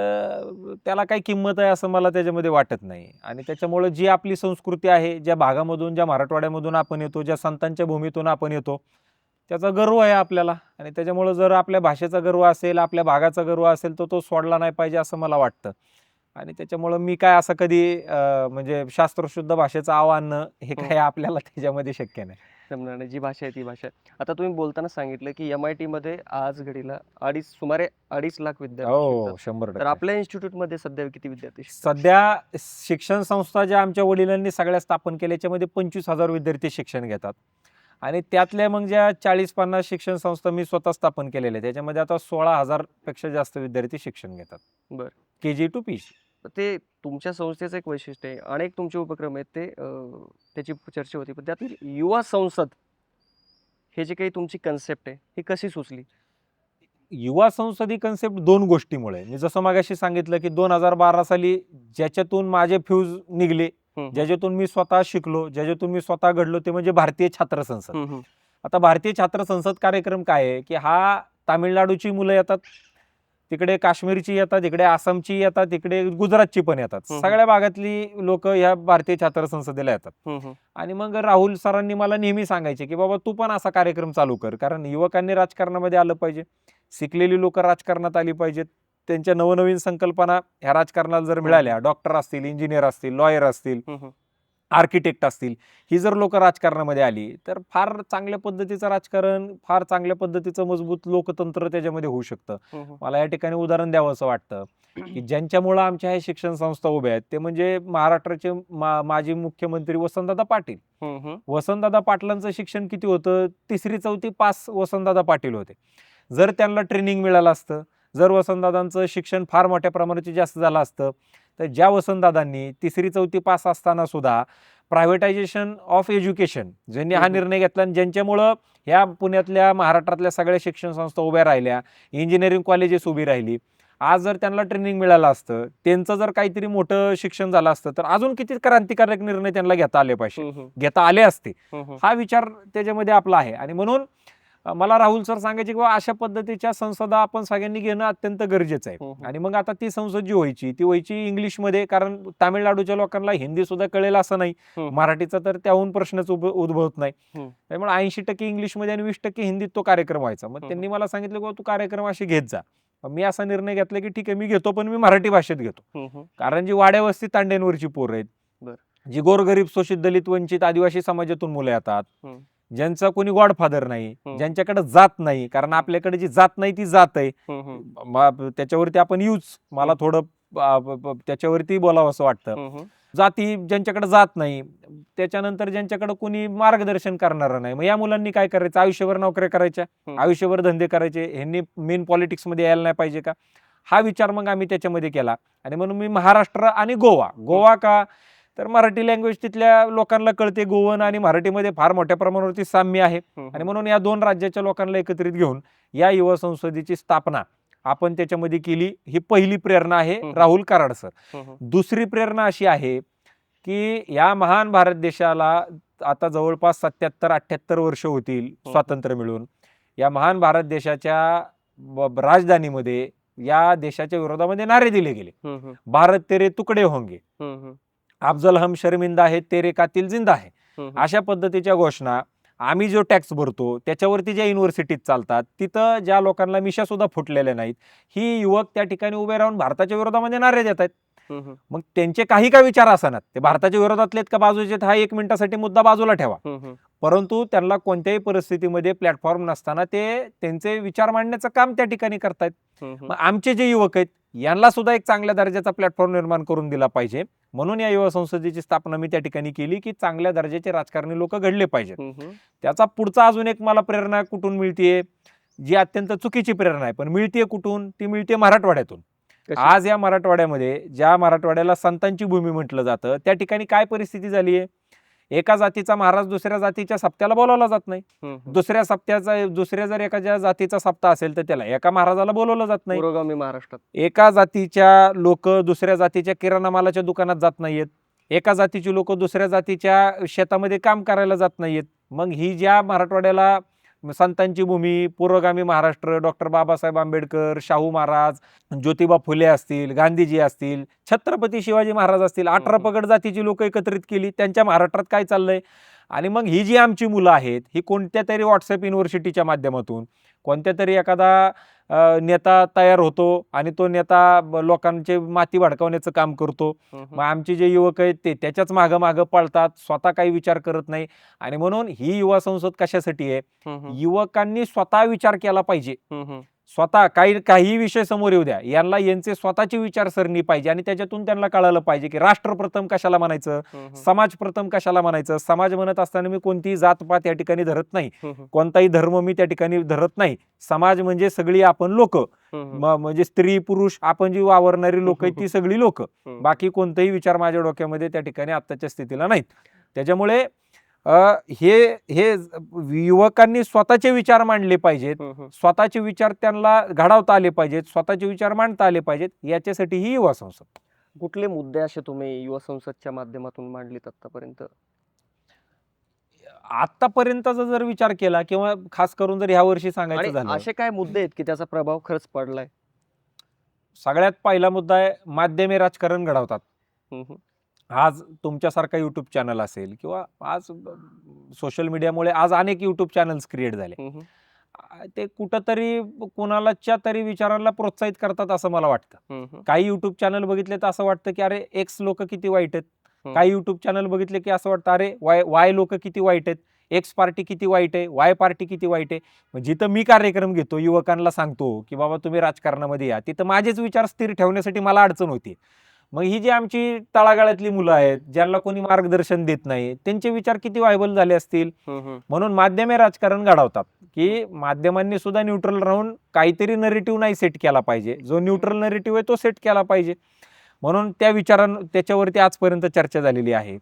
त्याला काही किंमत आहे असं मला त्याच्यामध्ये वाटत नाही. आणि त्याच्यामुळे जी आपली संस्कृती आहे, ज्या भागामधून, ज्या मराठवाड्यामधून आपण येतो, ज्या संतांच्या भूमीतून आपण येतो, त्याचा गर्व आहे आपल्याला. आणि त्याच्यामुळे जर आपल्या भाषेचा गर्व असेल, आपल्या भागाचा गर्व असेल, तर तो सोडला नाही पाहिजे असं मला वाटतं. आणि त्याच्यामुळं मी काय असं कधी म्हणजे शास्त्रशुद्ध भाषेचं आव्हान हे काय आपल्याला त्याच्यामध्ये शक्य नाही. जमणार नाही. जी भाषा आहे ती भाषा आहे. आता तुम्ही बोलताना सांगितलं की MIT मध्ये आज घडीला सुमारे 2.5 लाख विद्यार्थी हो, शिकतात. 100%. तर आपल्या इन्स्टिट्यूटमध्ये सध्या किती विद्यार्थी शिकतात? सध्या शिक्षण संस्था ज्या आमच्या वडिलांनी सगळ्या स्थापन केल्या त्याच्यामध्ये 25,000 विद्यार्थी शिक्षण घेतात. आणि त्यातल्या मग ज्या 40-50 शिक्षण संस्था मी स्वतः स्थापन केलेल्या आहेत त्याच्यामध्ये आता 16,000 पेक्षा जास्त विद्यार्थी शिक्षण घेतात. बरं. KG to PG. ते तुमच्या संस्थेचं एक वैशिष्ट्य आहे. अनेक तुमचे उपक्रम आहेत ते त्याची चर्चा होती. पण त्यातील युवा संसद हे जे काही तुमची कन्सेप्ट आहे, ही कशी सुचली? युवा संसद ही कन्सेप्ट 2 गोष्टीमुळे. मी जसं मगाशी सांगितलं की 2012 साली ज्याच्यातून माझे फ्यूज निघले, ज्याच्यातून मी स्वतः शिकलो, ज्याच्यातून मी स्वतः घडलो ते म्हणजे भारतीय छात्र संसद. आता भारतीय छात्र संसद कार्यक्रम काय आहे की हा तामिळनाडूची मुलं येतात, तिकडे काश्मीरची येतात, इकडे आसामची येतात, तिकडे गुजरातची पण येतात. सगळ्या भागातली लोक ह्या भारतीय छात्र संसदेला येतात. आणि मग राहुल सरांनी मला नेहमी सांगायचे की बाबा तू पण असा कार्यक्रम चालू कर, कारण युवकांनी राजकारणामध्ये आलं पाहिजे, शिकलेली लोक राजकारणात आली पाहिजेत, त्यांच्या नवनवीन संकल्पना ह्या राजकारणाला जर मिळाल्या, डॉक्टर असतील, इंजिनियर असतील, लॉयर असतील, आर्किटेक्ट असतील, ही जर लोक राजकारणामध्ये आली तर फार चांगल्या पद्धतीचं राजकारण, फार चांगल्या पद्धतीचं मजबूत लोकतंत्र त्याच्यामध्ये होऊ शकतं. मला या ठिकाणी उदाहरण द्यावं असं वाटतं की ज्यांच्यामुळे आमच्या ह्या शिक्षण संस्था उभ्या आहेत ते म्हणजे महाराष्ट्राचे माजी मुख्यमंत्री वसंतदादा पाटील. वसंतदादा पाटलांचं शिक्षण किती होतं? 3री-4थी पास वसंतदादा पाटील होते. जर त्यांना ट्रेनिंग मिळालं असतं, जर वसंतदादांचं शिक्षण फार मोठ्या प्रमाणात जास्त झालं असतं, तर ज्या वसंतदादांनी 3री-4थी पास असताना सुद्धा प्रायव्हेटायझेशन ऑफ एज्युकेशन ज्यांनी हा निर्णय घेतला आणि ज्यांच्यामुळं ह्या पुण्यातल्या, महाराष्ट्रातल्या सगळ्या शिक्षण संस्था उभ्या राहिल्या, इंजिनिअरिंग कॉलेजेस उभी राहिली, आज जर त्यांना ट्रेनिंग मिळालं असतं, त्यांचं जर काहीतरी मोठं शिक्षण झालं असतं तर अजून किती क्रांतिकारक निर्णय त्यांना घेता आले पाहिजे, घेता आले असते. हा विचार त्याच्यामध्ये आपला आहे. आणि म्हणून मला राहुल सर सांगायचे की अशा पद्धतीच्या संसदा आपण सगळ्यांनी घेणं अत्यंत गरजेचं आहे. आणि मग आता ती संसद जी व्हायची इंग्लिशमध्ये, कारण तामिळनाडूच्या लोकांना हिंदी सुद्धा कळेल असं नाही, मराठीचा तर त्याहून प्रश्नच उद्भवत नाही. त्यामुळे 80% इंग्लिशमध्ये आणि 20% हिंदीत तो कार्यक्रम व्हायचा. मग त्यांनी मला सांगितलं की तू कार्यक्रम असे घेत जा. मी असा निर्णय घेतला की ठीक आहे, मी घेतो, पण मी मराठी भाषेत घेतो. कारण जी वाड्या वस्ती तांड्यांवरची पोरं आहेत, जी गोरगरीब, शोषित, दलित, वंचित, आदिवासी समाजातून मुलं येतात, ज्यांचा कोणी गॉडफादर नाही, ज्यांच्याकडे जात नाही, कारण आपल्याकडे जी जात नाही ती जात आहे, त्याच्यावरती आपण मला थोडं त्याच्यावरती बोलावं असं वाटतं. जाती ज्यांच्याकडे जात नाही, त्याच्यानंतर ज्यांच्याकडे कोणी मार्गदर्शन करणारं नाही, मग या मुलांनी काय करायचं? आयुष्यभर नोकऱ्या करायच्या, आयुष्यभर धंदे करायचे, ह्यांनी मेन पॉलिटिक्समध्ये यायला नाही पाहिजे का? हा विचार मग आम्ही त्याच्यामध्ये केला. आणि म्हणून मी महाराष्ट्र आणि गोवा का तर मराठी लँग्वेज तिथल्या लोकांना कळते, गोवन आणि मराठीमध्ये फार मोठ्या प्रमाणावरती साम्य आहे. आणि म्हणून या 2 राज्याच्या लोकांना एकत्रित घेऊन या युवा संसदेची स्थापना आपण त्याच्यामध्ये केली. ही पहिली प्रेरणा आहे राहुल कराड सर. दुसरी प्रेरणा अशी आहे की या महान भारत देशाला आता जवळपास 77-78 वर्ष होतील स्वातंत्र्य मिळून. या महान भारत देशाच्या राजधानीमध्ये या देशाच्या विरोधामध्ये नारे दिले गेले, भारत तेरे तुकडे होंगे, अफजल हम शर्मिंदा है, तेरे कातिल जिंदा है. अशा पद्धतीच्या घोषणा. आम्ही जो टॅक्स भरतो त्याच्यावरती ज्या युनिव्हर्सिटीत चालतात, तिथं ज्या लोकांना मिशा सुद्धा फुटलेल्या नाहीत, ही युवक त्या ठिकाणी उभे राहून भारताच्या विरोधामध्ये नारे देत आहेत. मग त्यांचे काही का विचार असणार, ते भारताच्या विरोधातले का बाजूचे, हा 1 मिनिटासाठी मुद्दा बाजूला ठेवा, परंतु त्यांना कोणत्याही परिस्थितीमध्ये प्लॅटफॉर्म नसताना ते त्यांचे विचार मांडण्याचं काम त्या ठिकाणी करतायत. मग आमचे जे युवक आहेत यांना सुद्धा एक चांगल्या दर्जाचा प्लॅटफॉर्म निर्माण करून दिला पाहिजे. म्हणून या युवा संसदेची स्थापना मी त्या ठिकाणी केली की चांगल्या दर्जाचे राजकारणी लोक घडले पाहिजेत. त्याचा पुढचा अजून एक मला प्रेरणा कुठून मिळतीये, जी अत्यंत चुकीची प्रेरणा आहे, पण मिळतीये कुठून? ती मिळते मराठवाड्यातून. आज या मराठवाड्यामध्ये, ज्या मराठवाड्याला संतांची भूमी म्हटलं जातं, त्या ठिकाणी काय परिस्थिती झाली आहे? एका जातीचा महाराज दुसऱ्या जातीच्या सप्त्याला बोलावला जात नाही. दुसऱ्या जर एखाद्या जातीचा सप्ताह असेल तर त्याला एका महाराजाला बोलवलं जात नाही. पुरोगामी महाराष्ट्रात एका जातीच्या लोक दुसऱ्या जातीच्या किराणा मालाच्या दुकानात जात नाहीयेत. एका जातीची लोक दुसऱ्या जातीच्या शेतामध्ये काम करायला जात नाहीयेत. मग ही ज्या मराठवाड्याला संतांची भूमी, पुरोगामी महाराष्ट्र, डॉक्टर बाबासाहेब आंबेडकर, शाहू महाराज, ज्योतिबा फुले असतील, गांधीजी असतील, छत्रपती शिवाजी महाराज असतील, 18 पगड जातीची लोक एकत्रित केली. त्यांच्या महाराष्ट्रात काय चाललंय? आणि मग ही जी आमची मुलं आहेत ही कोणत्या तरी व्हॉट्सअप युनिव्हर्सिटीच्या माध्यमातून कोणत्या तरी एखादा नेता तयार होतो आणि तो नेता लोकांचे माती भडकावण्याचं काम करतो. मग आमचे जे युवक आहेत ते त्याच्याच मागं पळतात, स्वतः काही विचार करत नाही. आणि म्हणून ही युवा संसद कशासाठी आहे? युवकांनी स्वतः विचार केला पाहिजे. स्वतः काही विषय समोर येऊ द्या, यांना यांचे स्वतःची विचारसरणी पाहिजे आणि त्याच्यातून त्यांना कळालं पाहिजे की राष्ट्र प्रथम कशाला म्हणायचं, समाज प्रथम कशाला म्हणायचं. समाज म्हणत असताना मी कोणतीही जातपात या ठिकाणी धरत नाही, कोणताही धर्म मी त्या ठिकाणी धरत नाही. समाज म्हणजे सगळी आपण लोक, म्हणजे स्त्री पुरुष आपण जी वावरणारी लोक आहेत ती सगळी लोक. बाकी कोणताही विचार माझ्या डोक्यामध्ये त्या ठिकाणी आत्ताच्या स्थितीला नाहीत. त्याच्यामुळे हे युवकांनी स्वतःचे विचार मांडले पाहिजेत, स्वतःचे विचार त्यांना घडवता आले पाहिजेत, स्वतःचे विचार मांडता आले पाहिजेत. याच्यासाठी ही युवा संसद. कुठले मुद्दे असे तुम्ही युवा संसदच्या माध्यमातून मांडलेत आतापर्यंतचा जर विचार केला किंवा खास करून जर ह्या वर्षी सांगायचं आणि झालं, असे काय मुद्दे आहेत की त्याचा प्रभाव खरंच पडलाय? सगळ्यात पहिला मुद्दा आहे माध्यमे राजकारण घडवतात. आज तुमच्यासारखा युट्यूब चॅनल असेल किंवा आज सोशल मीडियामुळे आज अनेक युट्यूब चॅनल्स क्रिएट झाले. ते कुठंतरी कुणालाच्या तरी विचारांना प्रोत्साहित करतात असं मला वाटतं. काही युट्यूब चॅनल बघितले तर असं वाटतं की अरे एक्स लोक किती वाईट आहेत. काही युट्यूब चॅनल बघितले की असं वाटतं अरे वाय लोक किती वाईट आहेत, एक्स पार्टी किती वाईट आहे, वाय पार्टी किती वाईट आहे. जिथं मी कार्यक्रम घेतो, युवकांना सांगतो की बाबा तुम्ही राजकारणामध्ये या, तिथं माझेच विचार स्थिर ठेवण्यासाठी मला अडचण होती. मग ही जी आमची तळागाळातली मुलं आहेत ज्यांना कोणी मार्गदर्शन देत नाही, त्यांचे विचार किती व्हायबल झाले असतील. म्हणून माध्यमे राजकारण घडवतात की माध्यमांनी सुद्धा न्यूट्रल राहून काहीतरी नरेटिव्ह नाही सेट केला पाहिजे, जो न्यूट्रल नरेटिव्ह आहे तो सेट केला पाहिजे. म्हणून त्याच्यावरती आजपर्यंत चर्चा झालेली आहे.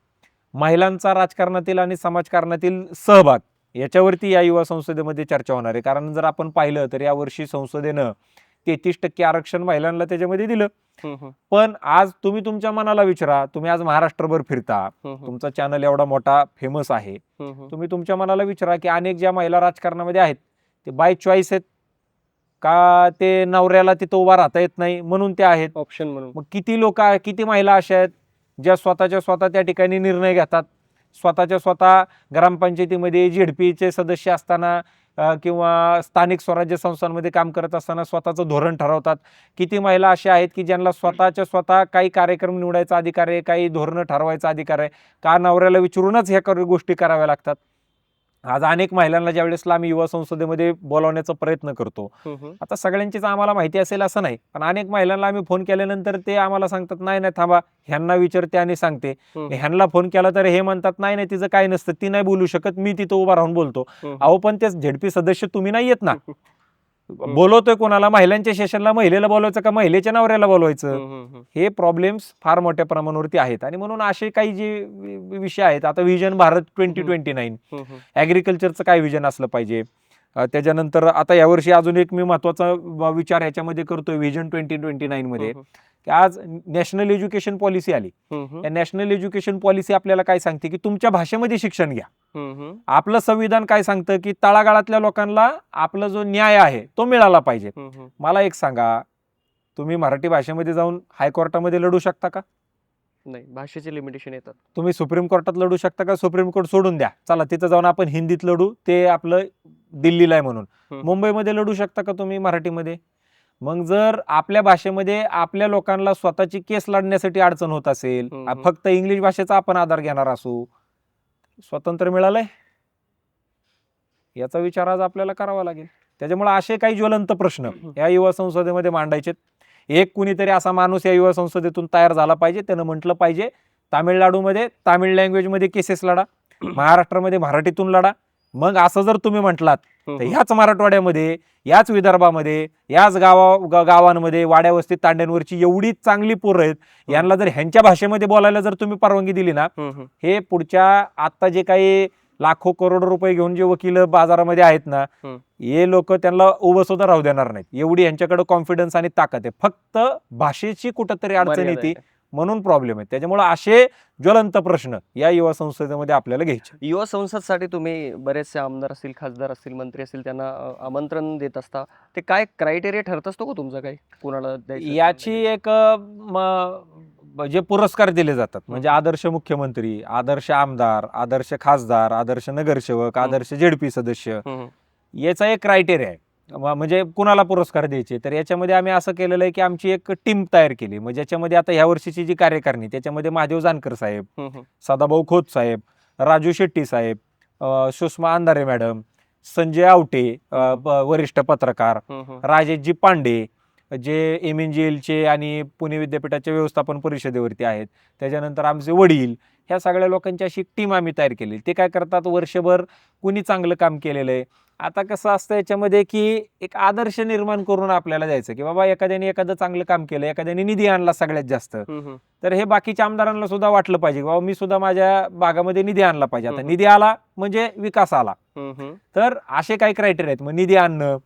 महिलांचा राजकारणातील आणि समाजकारणातील सहभाग याच्यावरती या युवा संसदेमध्ये चर्चा होणार आहे. कारण जर आपण पाहिलं तर यावर्षी संसदेनं 33% आरक्षण महिलांना त्याच्यामध्ये दिलं. पण आज तुम्ही तुमच्या मनाला विचारा, तुम्ही आज महाराष्ट्रभर फिरता, तुमचा चॅनल एवढा मोठा फेमस आहे, तुम्ही तुमच्या मनाला विचारा की अनेक ज्या महिला राजकारणामध्ये आहेत ते बाय चॉईस आहेत का ते नवऱ्याला तिथं उभा राहता येत नाही म्हणून ते आहेत ऑप्शन म्हणून? मग किती महिला अशा आहेत ज्या स्वतः त्या ठिकाणी निर्णय घेतात, स्वतः ग्रामपंचायतीमध्ये झेडपीचे सदस्य असताना किंवा स्थानिक स्वराज्य संस्थांमध्ये काम करत असताना स्वतःचं धोरण ठरवतात. किती महिला अशा आहेत की ज्यांना स्वतः काही कार्यक्रम निवडायचा अधिकार आहे, काही धोरणं ठरवायचा अधिकार आहे, का नवऱ्याला विचारूनच ह्या गोष्टी कराव्या लागतात. आज अनेक महिलांना ज्यावेळेस आम्ही युवा संसदेमध्ये बोलावण्याचा प्रयत्न करतो, आता सगळ्यांचीच आम्हाला माहिती असेल असं नाही, पण अनेक महिलांना आम्ही फोन केल्यानंतर ते आम्हाला सांगतात नाही थांबा ह्यांना विचारते आणि सांगते. ह्यांना फोन केला तर हे म्हणतात नाही तिचं काय नसतं, ती नाही बोलू शकत, मी तिथं उभा राहून बोलतो. अहो पण ते झेडपी सदस्य तुम्ही नाही येत ना, बोलवतोय कोणाला? महिलांच्या सेशनला महिलेला बोलवायचं का महिलेच्या नवऱ्याला बोलवायचं? हे प्रॉब्लेम्स फार मोठ्या प्रमाणावरती आहेत. आणि म्हणून असे काही जे विषय आहेत, आता व्हिजन भारत 2029 ऍग्रिकल्चरचं काय व्हिजन असलं पाहिजे. त्याच्यानंतर आता यावर्षी अजून एक मी महत्वाचा विचार ह्याच्यामध्ये करतोय व्हिजन 2029 मध्ये की आज नॅशनल एज्युकेशन पॉलिसी आली. नॅशनल एज्युकेशन पॉलिसी आपल्याला काय सांगते की तुमच्या भाषेमध्ये शिक्षण घ्या. आपलं संविधान काय सांगतं की तळागाळातल्या लोकांना आपला जो न्याय आहे तो मिळाला पाहिजे. मला एक सांगा, तुम्ही मराठी भाषेमध्ये जाऊन हायकोर्टामध्ये लढू शकता का? नाही, भाषेचे लिमिटेशन येतात. तुम्ही सुप्रीम कोर्टात लढू शकता का? सुप्रीम कोर्ट सोडून द्या, चला तिथं जाऊन आपण हिंदीत लढू, ते आपलं दिल्लीला आहे म्हणून. मुंबईमध्ये लढू शकता का तुम्ही मराठीमध्ये? मग जर आपल्या भाषेमध्ये आपल्या लोकांना स्वतःची केस लढण्यासाठी अडचण होत असेल, फक्त इंग्लिश भाषेचा आपण आधार घेणार असू, स्वातंत्र्य मिळालंय? याचा विचार आज आपल्याला करावा लागेल. त्याच्यामुळे असे काही ज्वलंत प्रश्न या युवा संसदेमध्ये मांडायचे. एक कुणीतरी असा माणूस या युवा संसदेतून तयार झाला पाहिजे, त्यानं म्हटलं पाहिजे तामिळनाडूमध्ये तामिळ लँग्वेजमध्ये केसेस लढा, महाराष्ट्रामध्ये मराठीतून लढा, मग असं जर तुम्ही म्हटलात हम्म, तर ह्याच मराठवाड्यामध्ये, याच विदर्भामध्ये, याच गावांमध्ये, वाड्या वस्ती तांड्यांवरची एवढी चांगली पोरं आहेत, यांना जर ह्यांच्या भाषेमध्ये बोलायला जर तुम्ही परवानगी दिली ना, हम्म, हे पुढच्या आता जे काही लाखो करोडो रुपये घेऊन जे वकील बाजारामध्ये आहेत ना, हम्म. हे लोक त्यांना उभं सुद्धा राहू देणार नाहीत. एवढी यांच्याकडे कॉन्फिडन्स आणि ताकद आहे. फक्त भाषेची कुठंतरी अडचण मर्यादा येते आहे. म्हणून प्रॉब्लेम आहे. त्याच्यामुळे असे ज्वलंत प्रश्न या युवा संसदेमध्ये आपल्याला घ्यायचे. युवा संसदसाठी तुम्ही बरेचसे आमदार असतील, खासदार असतील, मंत्री असतील, त्यांना आमंत्रण देत असता. ते काय क्रायटेरिया ठरत असतो का तुमचा काही, कुणाला द्यायचं याची एक जे पुरस्कार दिले जातात म्हणजे आदर्श मुख्यमंत्री, आदर्श आमदार, आदर्श खासदार, आदर्श नगरसेवक, आदर्श जेडपी सदस्य, याचा एक क्रायटेरिया आहे. म्हणजे कुणाला पुरस्कार द्यायचे, तर याच्यामध्ये आम्ही असं केलेलं आहे की आमची एक टीम तयार केली. म्हणजे याच्यामध्ये आता ह्या वर्षीची जी कार्यकारिणी, त्याच्यामध्ये महादेव जानकर साहेब, सदाभाऊ खोत साहेब, राजू शेट्टी साहेब, सुषमा अंधारे मॅडम, संजय आवटे वरिष्ठ पत्रकार, राजेशजी पांडे जे MNGL आणि पुणे विद्यापीठाच्या व्यवस्थापन परिषदेवरती आहेत, त्याच्यानंतर आमचे वडील, ह्या सगळ्या लोकांची अशी टीम आम्ही तयार केली. ते काय करतात, वर्षभर कुणी चांगलं काम केलेलं आहे. आता कसं असतं याच्यामध्ये की एक आदर्श निर्माण करून आपल्याला द्यायचं की बाबा एखाद्याने एखादं चांगलं काम केलं, एखाद्याने निधी आणला सगळ्यात जास्त, तर हे बाकीच्या आमदारांना सुद्धा वाटलं पाहिजे की बाबा मी सुद्धा माझ्या भागामध्ये निधी आणला पाहिजे. आता निधी आला म्हणजे विकास आला. तर असे काही क्रायटेरिया आहेत. मग निधी आणणं,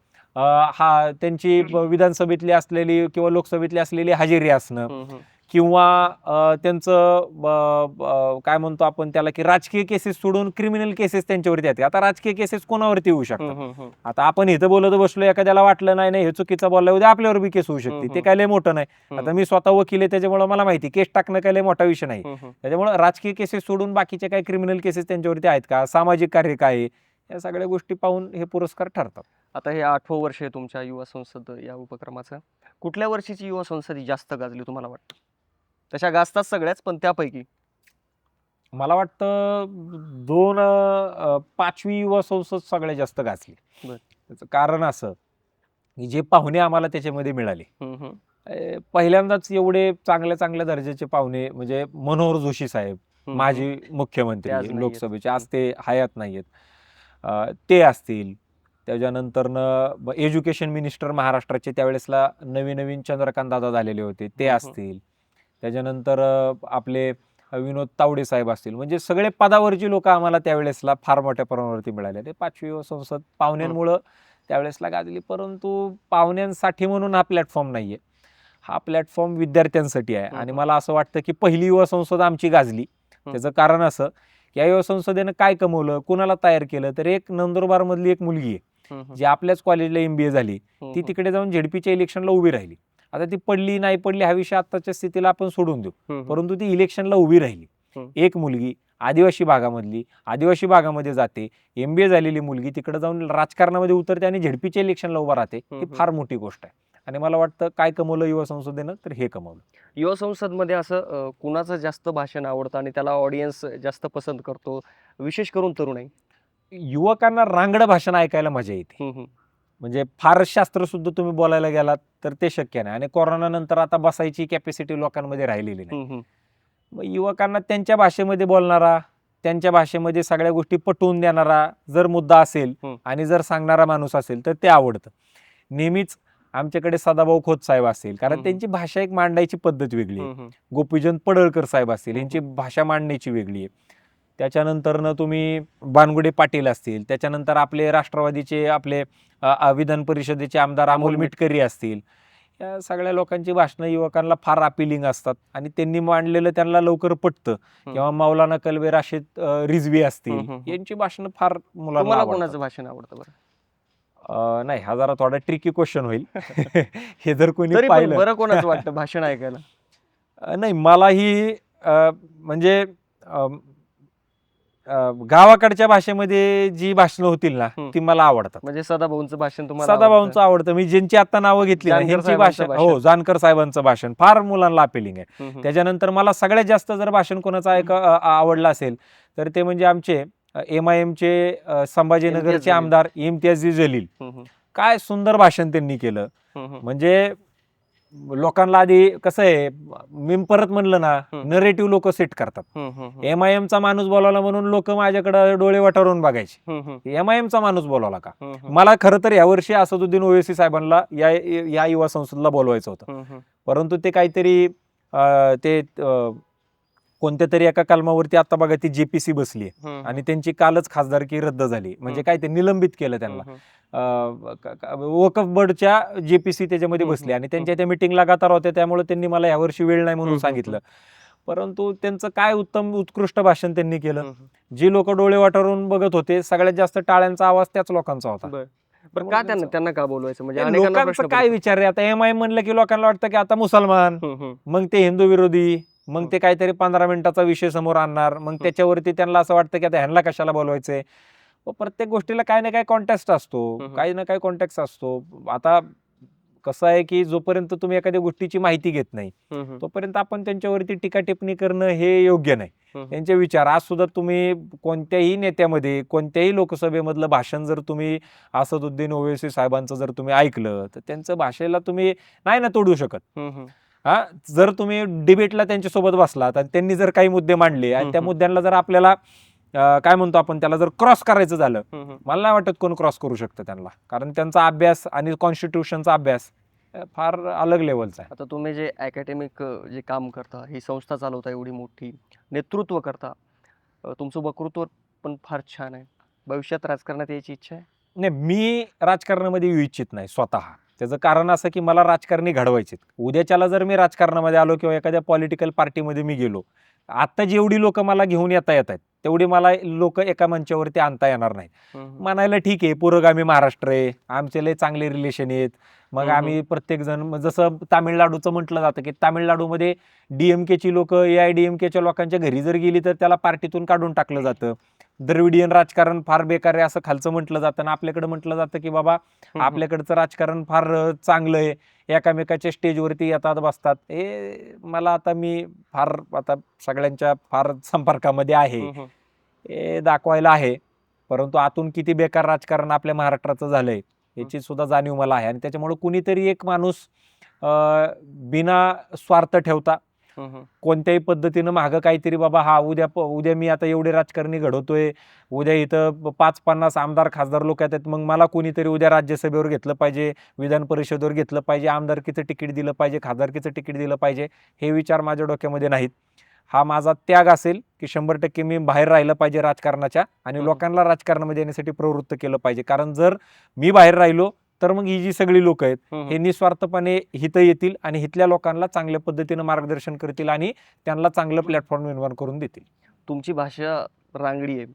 त्यांची विधानसभेतली असलेली किंवा लोकसभेतली असलेली हजेरी असणं, किंवा त्यांचं काय म्हणतो आपण त्याला की राजकीय केसेस सोडून क्रिमिनल केसेस त्यांच्यावरती येते. आता राजकीय केसेस कोणावरती होऊ शकतात. आता आपण इथं बोलत बसलो, एखाद्याला वाटलं नाही हे चुकीचं बोललं, उद्या आपल्यावर बी केस होऊ शकते. ते काय लय मोठं नाही. आता मी स्वतः वकील आहे, त्याच्यामुळे मला माहिती केस टाकणं काय लय मोठा विषय नाही. त्याच्यामुळे राजकीय केसेस सोडून बाकीचे काही क्रिमिनल केसेस त्यांच्यावरती आहेत का, सामाजिक कार्य काय आहे, या सगळ्या गोष्टी पाहून हे पुरस्कार ठरतात. आता हे 8वं वर्ष आहे तुमच्या युवा संसद या उपक्रमाचं. कुठल्या वर्षीची युवा संसद ही जास्त गाजली तुम्हाला वाटतं? तशा गाजतात सगळ्याच, पण त्यापैकी मला वाटतं 5वी युवा संसद सगळ्यात जास्त गाजली. त्याचं कारण असं की जे पाहुणे आम्हाला त्याच्यामध्ये मिळाले, पहिल्यांदाच एवढे चांगल्या चांगल्या दर्जाचे पाहुणे, म्हणजे मनोहर जोशी साहेब, माजी ते आज मुख्यमंत्री नाहीयेत. लोकसभेचे, आज ते हयात नाहीयेत, ते असतील. त्याच्यानंतर एज्युकेशन मिनिस्टर महाराष्ट्राचे त्यावेळेसला नवीन नवीन चंद्रकांत दादा झालेले होते, ते असतील. त्याच्यानंतर आपले विनोद तावडे साहेब असतील. म्हणजे सगळे पदावरची लोक आम्हाला त्यावेळेसला फार मोठ्या प्रमाणावरती मिळाले. ते 5वी युवा संसद पाहुण्यांमुळं त्यावेळेसला गाजली. परंतु पाहुण्यांसाठी म्हणून हा प्लॅटफॉर्म नाहीये, हा प्लॅटफॉर्म विद्यार्थ्यांसाठी आहे. आणि मला असं वाटतं की पहिली युवा संसद आमची गाजली. त्याचं कारण असं की या युवा संसदेनं काय कमवलं, कुणाला तयार केलं, तर एक नंदुरबार मधली एक मुलगी आहे जी आपल्याच कॉलेजला MBA झाली, ती तिकडे जाऊन झेडपीच्या इलेक्शनला उभी राहिली. आता ती पडली नाही पडली हा विषय आताच्या स्थितीला आपण सोडून देऊ, परंतु ती इलेक्शनला उभी राहिली. एक मुलगी आदिवासी भागामध्ये जाते, MBA झालेली मुलगी तिकडे जाऊन राजकारणामध्ये उतरते आणि झेडपीच्या इलेक्शनला उभा राहते, ही फार मोठी गोष्ट आहे. आणि मला वाटतं काय कमवलं युवा संसदेनं, तर हे कमवलं. युवा संसदमध्ये असं कुणाचं जास्त भाषण आवडतं आणि त्याला ऑडियन्स जास्त पसंत करतो, विशेष करून तरुणाई? युवकांना रांगडं भाषण ऐकायला मजा येते. म्हणजे फार शास्त्र सुद्धा तुम्ही बोलायला गेलात तर ते शक्य नाही. आणि कोरोना नंतर आता बसायची कॅपॅसिटी लोकांमध्ये राहिलेली नाही. मग युवकांना त्यांच्या भाषेमध्ये बोलणारा, त्यांच्या भाषेमध्ये सगळ्या गोष्टी पटवून देणारा जर मुद्दा असेल आणि जर सांगणारा माणूस असेल तर ते आवडतं. नेहमीच आमच्याकडे सदाभाऊ खोत साहेब असतील, कारण त्यांची भाषा एक मांडायची पद्धत वेगळी आहे. गोपीचंद पडळकर साहेब असतील, यांची भाषा मांडण्याची वेगळी आहे. त्याच्यानंतर तुम्ही बानगुडे पाटील असतील, त्याच्यानंतर आपले राष्ट्रवादीचे आपले विधान परिषदेचे आमदार अमोल मिटकरी असतील, या सगळ्या लोकांची भाषणं युवकांना फार अपिलिंग असतात आणि त्यांनी मांडलेलं त्यांना लवकर पडतं. किंवा मौलाना कल्बे, राशिद रिझवी असतील, यांची भाषणं फार मुलांना आवडतात. कोणाचं भाषण आवडतं बरं? नाही, हा जरा थोडा ट्रिकी क्वेश्चन होईल. हे जर कोणी तरी पण पाहिलं बरं कोणाचं वाटतं भाषण ऐकायला? नाही, मलाही म्हणजे गावाकडच्या भाषेमध्ये जी भाषणं होतील ना ती मला आवडतात. म्हणजे सदाभाऊंचं भाषण तुम्हाला सदाभाऊंचं आवडतं. मी ज्यांची आता नावं घेतली ना, जानकर ह्यांची साहेबांचं भाषण, हो, जानकर साहेबांचं भाषण फार मुलांना अपिलिंग आहे. आवडतं? त्याच्यानंतर मला सगळ्यात जास्त जर भाषण कोणाचं आवडलं असेल तर ते म्हणजे आमचे MIMचे संभाजीनगरचे आमदार इम्तियाजी जलील. काय सुंदर भाषण त्यांनी केलं. म्हणजे लोकांना आधी कसं आहे, मी परत म्हणलं ना, हम्म. नरेटिव्ह लोक सेट करतात. हम्म, हम्म, हम्म. एमआयएमचा माणूस बोलावला म्हणून लोक माझ्याकडे डोळे वाटारून बघायचे. हम्म, हम्म, एमआयएमचा माणूस बोलावला का? हम्म, हम्म. मला खरं तर यावर्षी असदुद्दीन ओवैसी साहेबांना या युवा संसदला बोलवायचं होतं, हम्म, हम्म. परंतु ते काहीतरी कोणत्या तरी एका कलमावरती आता बघा ती जेपीसी बसली हम्म, आणि त्यांची कालच खासदारकी रद्द झाली. म्हणजे काय ते निलंबित केलं त्यांना. हम्म, वकफ बोर्डच्या जेपीसी त्याच्यामध्ये बसली आणि त्यांच्या त्या मिटिंग लगातार होत्या, त्यामुळे त्यांनी मला यावर्षी वेळ नाही म्हणून सांगितलं. परंतु त्यांचं काय उत्कृष्ट भाषण त्यांनी केलं. हम्म. जी लोक डोळे वाटारून बघत होते, सगळ्यात जास्त टाळ्यांचा आवाज त्याच लोकांचा होता. बरं त्यामुळे का त्यांचं- त्यांना का बोलवायचं म्हणजे हे अनेकांना लोकांचं प्रश्न काय विचार आहे आता? एमआय म्हणलं की लोकांना वाटतं की आता मुसलमान, मग ते हिंदू विरोधी, मग ते काहीतरी 15 मिनिटाचा विषय समोर आणणार, मग त्याच्यावरती त्यांना असं वाटतं की आता ह्यांना कशाला बोलवायचंय. प्रत्येक गोष्टीला काही ना काही कॉन्टेक्स्ट असतो, काही ना काही कॉन्टेक्स्ट असतो. आता कसं आहे की जोपर्यंत तुम्ही एखाद्या गोष्टीची माहिती घेत नाही तोपर्यंत आपण त्यांच्यावरती टीका टिप्पणी करणं हे योग्य नाही. त्यांचे विचार आज सुद्धा तुम्ही कोणत्याही नेत्यामध्ये, कोणत्याही लोकसभेमधलं भाषण जर तुम्ही असदुद्दीन ओवैसी साहेबांचं जर तुम्ही ऐकलं तर त्यांचं भाषेला तुम्ही नाही ना तोडू शकत. हा, जर तुम्ही डिबेटला त्यांच्यासोबत बसलात आणि त्यांनी जर काही मुद्दे मांडले आणि त्या मुद्द्यांना जर आपल्याला काय म्हणतो आपण त्याला जर क्रॉस करायचं झालं, मला नाही वाटत कोण क्रॉस करू शकतं त्यांना, कारण त्यांचा अभ्यास आणि कॉन्स्टिट्यूशनचा अभ्यास फार अलग लेवलचा आहे. आता तुम्ही जे अकॅडमिक जे काम करता, ही संस्था चालवता, एवढी मोठी नेतृत्व करता, तुमचं वक्तृत्व पण फार छान आहे. भविष्यात राजकारणात यायची इच्छा आहे? नाही, मी राजकारणामध्ये येऊ इच्छित नाही स्वतः. त्याचं कारण असं की मला राजकारणी घडवायचे. उद्याच्याला जर मी राजकारणामध्ये आलो किंवा एखाद्या पॉलिटिकल पार्टीमध्ये मी गेलो, आता जेवढी लोक मला घेऊन येत आहेत तेवढी मला लोक एका मंचावरती आणता येणार नाहीत. म्हणायला ठीक आहे, पुरोगामी महाराष्ट्र आहे, आमचे लय चांगले रिलेशन आहेत, मग आम्ही प्रत्येक जण, जसं तामिळनाडूचं म्हटलं जातं की तामिळनाडूमध्ये डीएमकेची लोक एआयडीएमकेच्या लोकांच्या घरी जर गेली तर त्याला पार्टीतून काढून टाकलं जातं. द्रविडियन राजकारण फार बेकार आहे असं खालचं म्हटलं जातं, आणि आपल्याकडे म्हटलं जातं की बाबा आपल्याकडचं राजकारण फार चांगलं आहे, एकामेकाच्या स्टेजवरती येतात बसतात. हे मला आता मी फार आता सगळ्यांच्या फार संपर्कामध्ये आहे, हे दाखवायला आहे. परंतु आतून किती बेकार राजकारण आपल्या महाराष्ट्राचं झालंय याची सुद्धा जाणीव मला आहे. आणि त्याच्यामुळे कुणीतरी एक माणूस बिना स्वार्थ ठेवता कोणत्याही पद्धतीनं मागं काहीतरी बाबा हा उद्या मी आता एवढे राजकारणी घडवतोय, उद्या इथं 5-50 आमदार खासदार लोक येतात, मग मला कोणीतरी उद्या राज्यसभेवर घेतलं पाहिजे, विधान परिषदेवर घेतलं पाहिजे, आमदारकीचं तिकीट दिलं पाहिजे, खासदारकीचं तिकीट दिलं पाहिजे, हे विचार माझ्या डोक्यामध्ये नाहीत. हा माझा त्याग असेल की 100% मी बाहेर राहिलं पाहिजे राजकारणाच्या आणि लोकांना राजकारणामध्ये येण्यासाठी प्रवृत्त केलं पाहिजे. कारण जर मी बाहेर राहिलो तर मग ही जी सगळी लोक आहेत हे निस्वार्थपणे हिथं येतील आणि इथल्या लोकांना चांगल्या पद्धतीनं मार्गदर्शन करतील आणि त्यांना चांगलं प्लॅटफॉर्म निर्माण करून देतील. तुमची भाषा रांगडी आहे.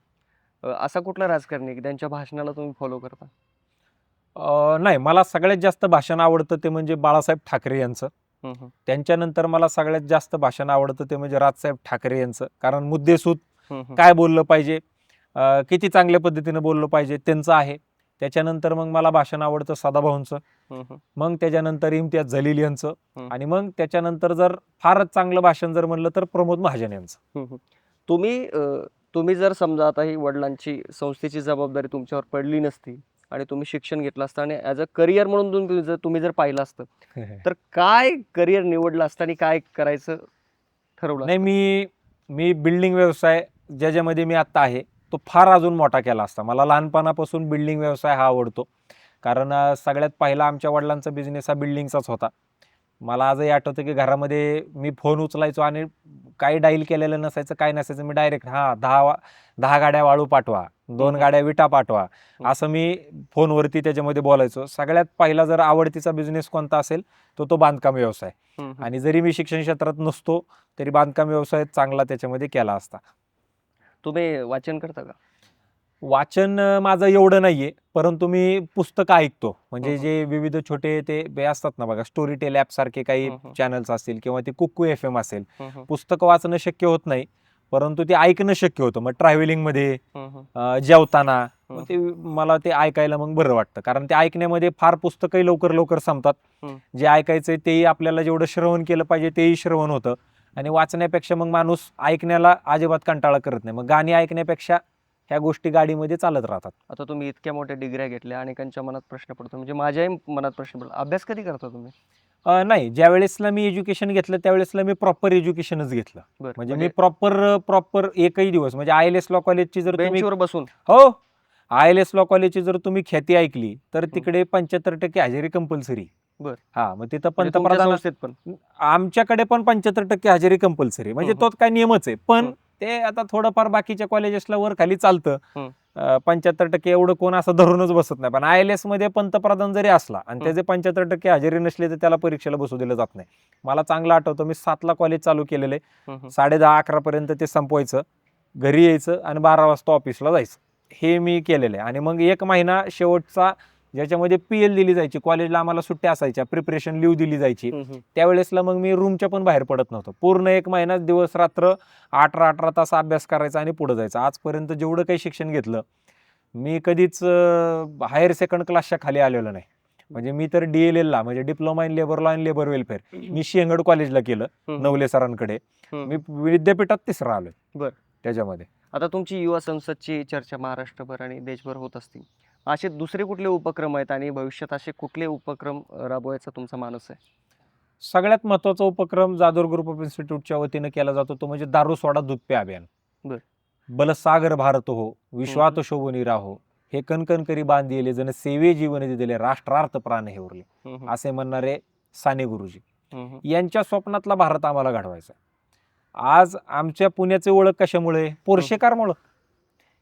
असा कुठला राजकारणी की त्यांच्या भाषणाला तुम्ही फॉलो करता? नाही, मला सगळ्यात जास्त भाषण आवडतं ते म्हणजे बाळासाहेब ठाकरे यांचं. त्यांच्यानंतर मला सगळ्यात जास्त भाषण आवडतं ते म्हणजे राजसाहेब ठाकरे यांचं. कारण मुद्देसूद काय बोललं पाहिजे, किती चांगल्या पद्धतीनं बोललं पाहिजे त्यांचं आहे. त्याच्यानंतर मग मला भाषण आवडतं सदाभाऊंचं, मग त्याच्यानंतर इम्तियाज जलील यांचं, आणि मग त्याच्यानंतर जर फारच चांगलं भाषण जर म्हणलं तर प्रमोद महाजन यांचं. तुम्ही जर समजा आता ही वडिलांची संस्थेची जबाबदारी तुमच्यावर पडली नसती आणि तुम्ही शिक्षण घेतलं असतं आणि ॲज अ करिअर म्हणून तुम्ही जर पाहिलं असतं तर काय करिअर निवडलं असतं आणि काय करायचं ठरवलं? नाही, मी बिल्डिंग व्यवसाय ज्याच्यामध्ये मी आता आहे तो फार अजून मोठा केला असता. मला लहानपणापासून बिल्डिंग व्यवसाय हा आवडतो, कारण सगळ्यात पहिला आमच्या वडिलांचा बिझनेस हा बिल्डिंगचाच होता. मला आजही आठवतं की घरामध्ये मी फोन उचलायचो आणि काही डाईल केलेलं नसायचं, काय नसायचं, मी डायरेक्ट 10 गाड्या वाळू पाठवा, 2 गाड्या विटा पाठवा, असं मी फोनवरती त्याच्यामध्ये बोलायचो. सगळ्यात पहिला जर आवडतीचा बिझनेस कोणता असेल तो बांधकाम व्यवसाय. आणि जरी मी शिक्षण क्षेत्रात नसतो तरी बांधकाम व्यवसाय चांगला त्याच्यामध्ये केला असता. तुम्ही वाचन करता का? वाचन माझं एवढं नाहीये, परंतु मी पुस्तकं ऐकतो. म्हणजे जे विविध छोटे ते असतात ना बघा, स्टोरी टेल ॲप सारखे काही चॅनल्स असतील किंवा ते कुक्कू FM असेल, पुस्तकं वाचणं शक्य होत नाही परंतु ते ऐकणं शक्य होतं. मग ट्रॅव्हलिंगमध्ये, जेवताना ते मला ते ऐकायला मग बरं वाटतं, कारण ते ऐकण्यामध्ये फार पुस्तकही लवकर संपतात. जे ऐकायचंय तेही आपल्याला जेवढं श्रवण केलं पाहिजे तेही श्रवण होतं, आणि वाचण्यापेक्षा मग माणूस ऐकण्याला अजिबात कंटाळा करत नाही. मग गाणी ऐकण्यापेक्षा ह्या गोष्टी गाडीमध्ये चालत राहतात. आता तुम्ही इतक्या मोठ्या डिग्र्या घेतल्या, अनेकांच्या मनात प्रश्न पडतो, म्हणजे माझ्याही मनात प्रश्न पडला, अभ्यास कधी करता तुम्ही? नाही, ज्या वेळेसला मी एज्युकेशन घेतलं त्यावेळेसला मी प्रॉपर एज्युकेशनच घेतलं. बरं, म्हणजे मी प्रॉपर एकही दिवस म्हणजे ILS लॉ कॉलेजची जर तुम्ही बेंचवर बसून. हो, ILS लॉ कॉलेजची जर तुम्ही ख्याती ऐकली तर तिकडे 75% हजेरी कंपल्सरी. बरं. हा, मग तिथं म्हणजे तुमच्या पंतप्रधान संस्थेत पण. आमच्याकडे पण 75% हजेरी कंपल्सरी, म्हणजे हं, तोच काय नियमच आहे. पण हं. ते आता थोडंफार बाकीच्या कॉलेजेसला वर खाली चालतं. हं. 75% एवढं कोण असं धरूनच बसत नाही. पण ILS मध्ये पंतप्रधान जरी असला आणि हं. त्याचे 75% हजेरी नसली तर त्याला परीक्षेला बसू दिलं जात नाही. मला चांगलं आठवतं, मी 7ला कॉलेज चालू केलेले, हं, हं. 10:30-11 पर्यंत ते संपवायचं, घरी यायचं आणि 12 वाजता ऑफिसला जायचं. हे मी केलेलं आहे. आणि मग 1 महिना शेवटचा ज्याच्यामध्ये PL दिली जायची, कॉलेजला आम्हाला सुट्ट्या असायच्या, प्रिपरेशन लीव दिली जायची, हं, हं. त्यावेळेसला मग मी रूमच्या पण बाहेर पडत नव्हतो. पूर्ण 1 महिना दिवस रात्र 18 तास अभ्यास करायचा आणि पुढे जायचं. आजपर्यंत जेवढं काही शिक्षण घेतलं मी कधीच हायर सेकंड क्लासच्या खाली आलेलो नाही. म्हणजे मी तर DLL ला म्हणजे diploma in labour law and labour welfare मी शेंगड कॉलेजला केलं, हं. नवले सरांकडे. हं. मी विद्यापीठात 3रा आलोय बरं. त्याच्यामध्ये. आता तुमची युवा संसदची चर्चा महाराष्ट्रभर आणि देशभर होत असतील. असे दुसरे कुठले उपक्रम आहेत आणि भविष्यात असे कुठले उपक्रम राबवायचा तुमचा मानस आहे? सगळ्यात महत्त्वाचा उपक्रम जाधव ग्रुप ऑफ इन्स्टिट्यूटच्या वतीने केला जातो तो म्हणजे दारू सोडा दूध पे अभियान. बरं. बल सागर भारत हो, विश्वात हं. शोभनी राहो, हे कणकण करी बांधिले जण सेवे जीवन दिले, राष्ट्रार्थ प्राण हे उरले, हं, हं. असे म्हणणारे साने गुरुजी. हं, हं. यांच्या स्वप्नातला भारत आम्हाला घडवायचा. आज आमच्या पुण्याची ओळख कशामुळे? पोर्शे कारमुळं.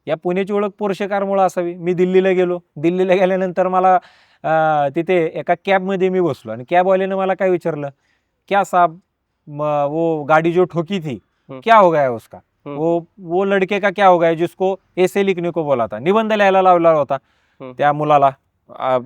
या पुण्याची ओळख पोर्शे कारमुळं असावी. मी दिल्लीला गेलो, दिल्लीला गेल्यानंतर मला तिथे एका कॅबमध्ये मी बसलो आणि कॅबवाल्याने मला काय विचारलं, क्या साहब वो गाड़ी जो ठोकी थी हं. क्या हो गया उसका? हं. वो लड़के का क्या हो गया जिसको ऐसे लिखने को बोला था, निबंध लिहायला लावला होता हं. त्या मुलाला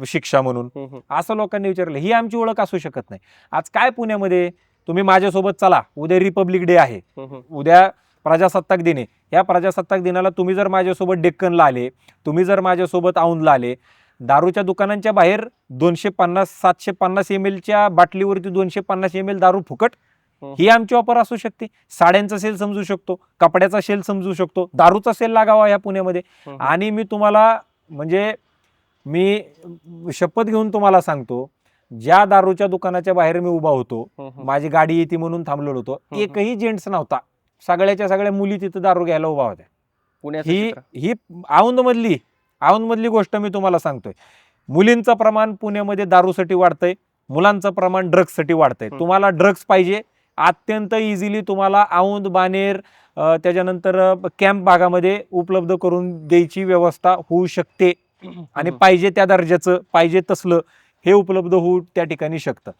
शिक्षा म्हणून. हं, हं. असं लोकांनी विचारलं. ही आमची ओळख असू शकत नाही. आज काय पुण्यामध्ये तुम्ही माझ्यासोबत चला, उद्या रिपब्लिक डे आहे, हं, हं. उद्या प्रजासत्ताक दिन आहे. या प्रजासत्ताक दिनाला तुम्ही जर माझ्यासोबत डेक्कनला आले, तुम्ही जर माझ्यासोबत औंधला आले, दारूच्या दुकानांच्या बाहेर 750 ml च्या बाटलीवरती 250 ml दारू फुकट, हं. ही आमची ऑफर असू शकते. साड्यांचा सेल समजू शकतो, कपड्याचा सेल समजू शकतो, दारूचा सेल लागावा या पुण्यामध्ये. हं, हं. आणि मी तुम्हाला म्हणजे मी शपथ घेऊन तुम्हाला सांगतो, ज्या दारूच्या दुकानाच्या बाहेर मी उभा होतो, हं, हं. माझी गाडी येते म्हणून थांबलेलो होतो, हं. एकही जेंट्स नव्हता. सगळ्याच्या सगळ्या मुली तिथं दारू घ्यायला उभा होत्या. पुण्याचं ही चित्र. ही औंधमधली गोष्ट मी तुम्हाला सांगतोय. मुलींचं प्रमाण पुण्यामध्ये दारूसाठी वाढतंय, मुलांचं प्रमाण ड्रग्ससाठी वाढतंय. हं. तुम्हाला ड्रग्स पाहिजे, अत्यंत इझिली तुम्हाला औंध, बाणेर, त्याच्यानंतर कॅम्प भागामध्ये उपलब्ध करून द्यायची व्यवस्था होऊ शकते. आणि पाहिजे त्या दर्जाचं, पाहिजे तसलं हे उपलब्ध होऊ त्या ठिकाणी शकतं.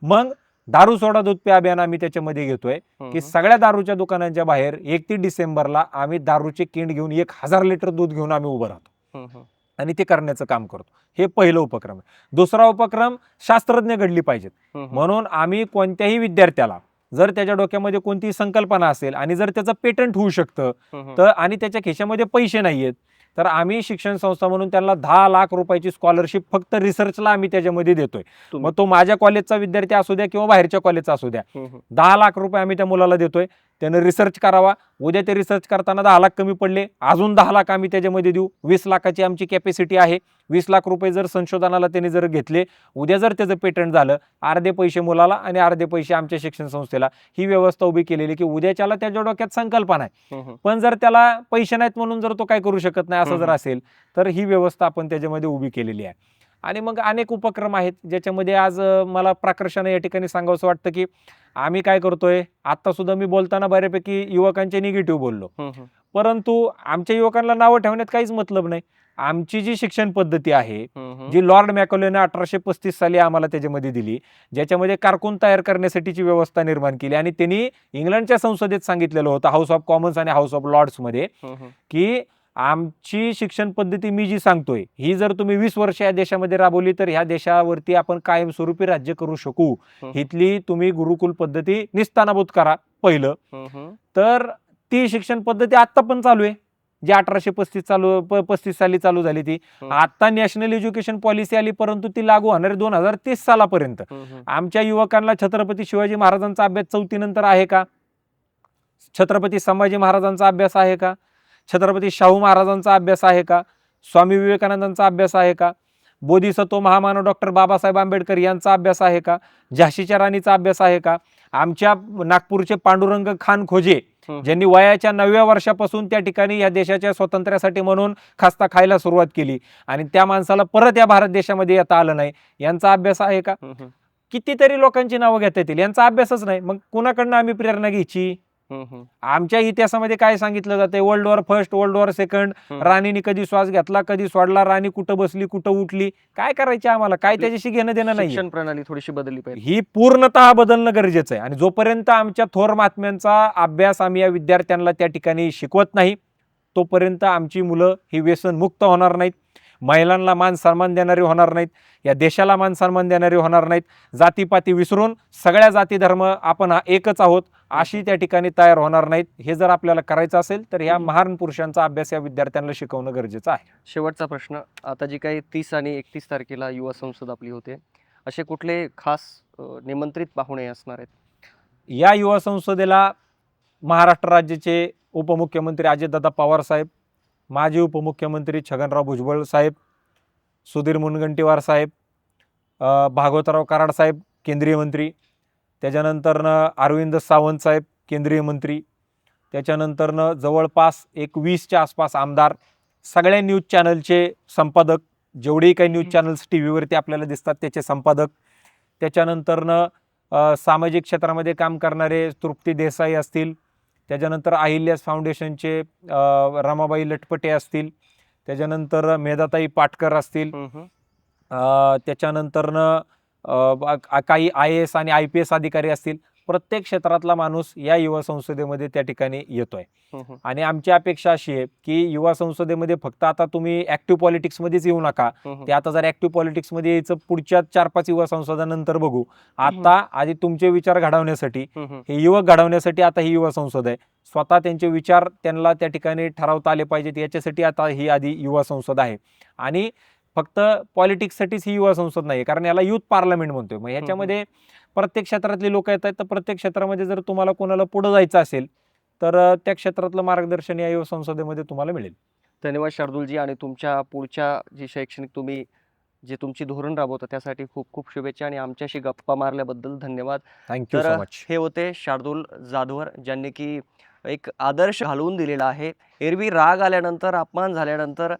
मग दारू सोडा दूध पे अभियान आम्ही त्याच्यामध्ये घेतोय की सगळ्या दारूच्या दुकानांच्या बाहेर 31 डिसेंबरला आम्ही दारूचे केंड घेऊन 1000 लिटर दूध घेऊन आम्ही उभं राहतो आणि ते करण्याचं काम करतो. हे पहिलं उपक्रम आहे. दुसरा उपक्रम, शास्त्रज्ञ घडली पाहिजेत. म्हणून आम्ही कोणत्याही विद्यार्थ्याला जर त्याच्या डोक्यामध्ये कोणतीही संकल्पना असेल आणि जर त्याचं पेटंट होऊ शकतं तर आणि त्याच्या खिशामध्ये पैसे नाहीयेत तर आम्ही शिक्षण संस्था म्हणून त्यांना 10 लाख रुपयाची स्कॉलरशिप फक्त रिसर्चला आम्ही त्याच्यामध्ये देतोय. मग तो माझ्या कॉलेजचा विद्यार्थी असू द्या किंवा बाहेरच्या कॉलेजचा असू द्या, 10 लाख रुपये आम्ही त्या मुलाला देतोय. त्यानं रिसर्च करावा. उद्या ते रिसर्च करताना 10 लाख कमी पडले, अजून 10 लाख आम्ही त्याच्यामध्ये देऊ. 20 लाखाची आमची कॅपॅसिटी आहे. 20 लाख रुपये जर संशोधनाला त्यांनी जर घेतले, उद्या जर त्याचं पेटंट झालं, अर्धे पैसे मुलाला आणि अर्धे पैसे आमच्या शिक्षण संस्थेला. ही व्यवस्था उभी केलेली की उद्याच्याला त्याच्या डोक्यात संकल्पना आहे, पण जर त्याला पैसे नाहीत म्हणून जर तो काय करू शकत नाही असं जर असेल तर ही व्यवस्था आपण त्याच्यामध्ये उभी केलेली आहे. आणि मग अनेक उपक्रम आहेत ज्याच्यामध्ये आज मला प्राकर्षाने या ठिकाणी सांगावंसं वाटतं की आम्ही काय करतोय. आता सुद्धा मी बोलताना बऱ्यापैकी युवकांचे निगेटिव्ह बोललो, परंतु आमच्या युवकांना नावं ठेवण्यात काहीच मतलब नाही. आमची जी शिक्षण पद्धती आहे, जी लॉर्ड मॅकॉलेने 1835 साली आम्हाला त्याच्यामध्ये दिली, ज्याच्यामध्ये कारकून तयार करण्यासाठीची व्यवस्था निर्माण केली आणि त्यांनी इंग्लंडच्या संसदेत सांगितलेलं होतं, हाऊस ऑफ कॉमन्स आणि हाऊस ऑफ लॉर्ड्समध्ये, की आमची शिक्षण पद्धती मी जी सांगतोय ही जर तुम्ही 20 वर्ष या देशामध्ये राबवली तर ह्या देशावरती आपण कायमस्वरूपी राज्य करू शकू. इथली तुम्ही गुरुकुल पद्धती निस्तानाबूत करा पहिलं. तर ती शिक्षण पद्धती आता पण चालू आहे, जी 1835 साली चालू झाली ती. आता नॅशनल एज्युकेशन पॉलिसी आली, परंतु ती लागू होणार 2030 सालापर्यंत. आमच्या युवकांना छत्रपती शिवाजी महाराजांचा अभ्यास 4थी नंतर आहे का? छत्रपती संभाजी महाराजांचा अभ्यास आहे का? छत्रपती शाहू महाराजांचा अभ्यास आहे का? स्वामी विवेकानंदांचा अभ्यास आहे का? बोधिसत्व महामानव डॉक्टर बाबासाहेब आंबेडकर यांचा अभ्यास आहे का? झाशीच्या राणीचा अभ्यास आहे का? आमच्या नागपूरचे पांडुरंग खान खोजे ज्यांनी वयाच्या 9व्या वर्षापासून त्या ठिकाणी या देशाच्या स्वातंत्र्यासाठी म्हणून खस्ता खायला सुरुवात केली आणि त्या माणसाला परत या भारत देशामध्ये येता आलं नाही, यांचा अभ्यास आहे का? कितीतरी लोकांची नावं घेता येतील, यांचा अभ्यासच नाही. मग कुणाकडनं आम्ही प्रेरणा घ्यायची? आमच्या इतिहासामध्ये काय सांगितलं जाते? World war first, world war second, राणीने कधी श्वास घेतला, कधी सोडला, राणी कुठं बसली, कुठं उठली, काय करायचे आम्हाला? काय त्याच्याशी घेणं देणं नाही. शिक्षण प्रणाली थोडीशी बदलली पाहिजे. ही पूर्णतः बदलणं गरजेचं आहे. आणि जोपर्यंत आमच्या थोर महात्म्यांचा अभ्यास आम्ही या विद्यार्थ्यांना त्या ठिकाणी शिकवत नाही, तोपर्यंत आमची मुलं ही व्यसनमुक्त होणार नाहीत, महिलांना मान सन्मान देणारी होणार नाहीत, या देशाला मान सन्मान देणारी होणार नाहीत, जातीपाती विसरून सगळ्या जाती धर्म आपण एकच आहोत अशी त्या ठिकाणी तयार होणार नाहीत. हे जर आपल्याला करायचं असेल तर ह्या महान पुरुषांचा अभ्यास या विद्यार्थ्यांना शिकवणं गरजेचं आहे. शेवटचा प्रश्न, आता जी काही 30 आणि 31 तारखेला युवा संसद आपली होते, असे कुठले खास निमंत्रित पाहुणे असणार आहेत? या युवा संसदेला महाराष्ट्र राज्याचे उपमुख्यमंत्री अजितदादा पवार साहेब, माजी उपमुख्यमंत्री छगनराव भुजबळ साहेब, सुधीर मुनगंटीवार साहेब, भागवतराव कराड साहेब केंद्रीय मंत्री, त्याच्यानंतरनं अरविंद सावंत साहेब केंद्रीय मंत्री, त्याच्यानंतरनं जवळपास एक 20च्या आसपास आमदार, सगळ्या न्यूज चॅनलचे संपादक, जेवढेही काही न्यूज चॅनल्स टी व्हीवरती आपल्याला दिसतात त्याचे संपादक, त्याच्यानंतरनं सामाजिक क्षेत्रामध्ये काम करणारे तृप्ती देसाई असतील, त्याच्यानंतर अहिल्यास फाउंडेशनचे रमाबाई लटपटे असतील, त्याच्यानंतर मेधाताई पाटकर असतील, त्याच्यानंतरनं काही IAS आणि IPS अधिकारी असतील. प्रत्येक क्षेत्रातला माणूस या युवा संसदेमध्ये त्या ठिकाणी येतोय. आणि आमची अपेक्षा अशी आहे की युवा संसदेमध्ये फक्त आता तुम्ही ऍक्टिव्ह पॉलिटिक्समध्येच येऊ नका. ते आता जर ऍक्टिव्ह पॉलिटिक्समध्ये यायचं पुढच्या 4-5 युवा संसदानंतर बघू. आता आधी तुमचे विचार घडवण्यासाठी, हे युवक घडवण्यासाठी आता ही युवा संसद आहे. स्वतः त्यांचे विचार त्यांना त्या ठिकाणी ठरवता आले पाहिजेत, याच्यासाठी आता ही आधी युवा संसद आहे. आणि फक्त पॉलिटिक्ससाठीच ही युवा संसद नाही, कारण याला युथ पार्लमेंट म्हणतोय. मग याच्यामध्ये प्रत्येक क्षेत्रातली लोक येत आहेत, तर प्रत्येक क्षेत्रामध्ये जर तुम्हाला कोणाला पुढे जायचं असेल तर त्या क्षेत्रातलं मार्गदर्शन या युवा संसदेमध्ये तुम्हाला मिळेल. धन्यवाद शार्दूलजी, आणि तुमच्या पुढच्या जी शैक्षणिक तुम्ही जे तुमची धोरण राबवता त्यासाठी खूप खूप शुभेच्छा, आणि आमच्याशी गप्पा मारल्याबद्दल धन्यवाद. Thank you so much. हे होते शार्दूल जाधवर, ज्यांनी की एक आदर्श घालवून दिलेला आहे. एरवी राग आल्यानंतर, अपमान झाल्यानंतर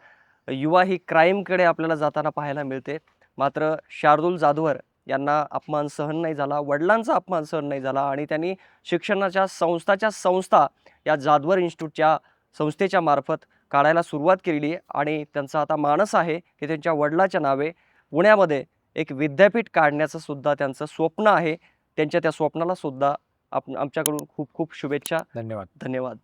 युवा ही क्राईमकडे आपल्याला जाताना पाहायला मिळते. मात्र शार्दूल जाधवर यांना अपमान सहन नाही झाला, वडिलांचा अपमान सहन नाही झाला, आणि त्यांनी शिक्षणाच्या संस्था या जाधवर इन्स्टिट्यूटच्या संस्थेच्या मार्फत काढायला सुरुवात केलेली आहे. आणि त्यांचा आता मानस आहे की त्यांच्या वडिलाच्या नावे पुण्यामध्ये एक विद्यापीठ काढण्याचं सुद्धा त्यांचं स्वप्न आहे. त्यांच्या त्या स्वप्नाला सुद्धा आमच्याकडून खूप खूप शुभेच्छा. धन्यवाद. धन्यवाद.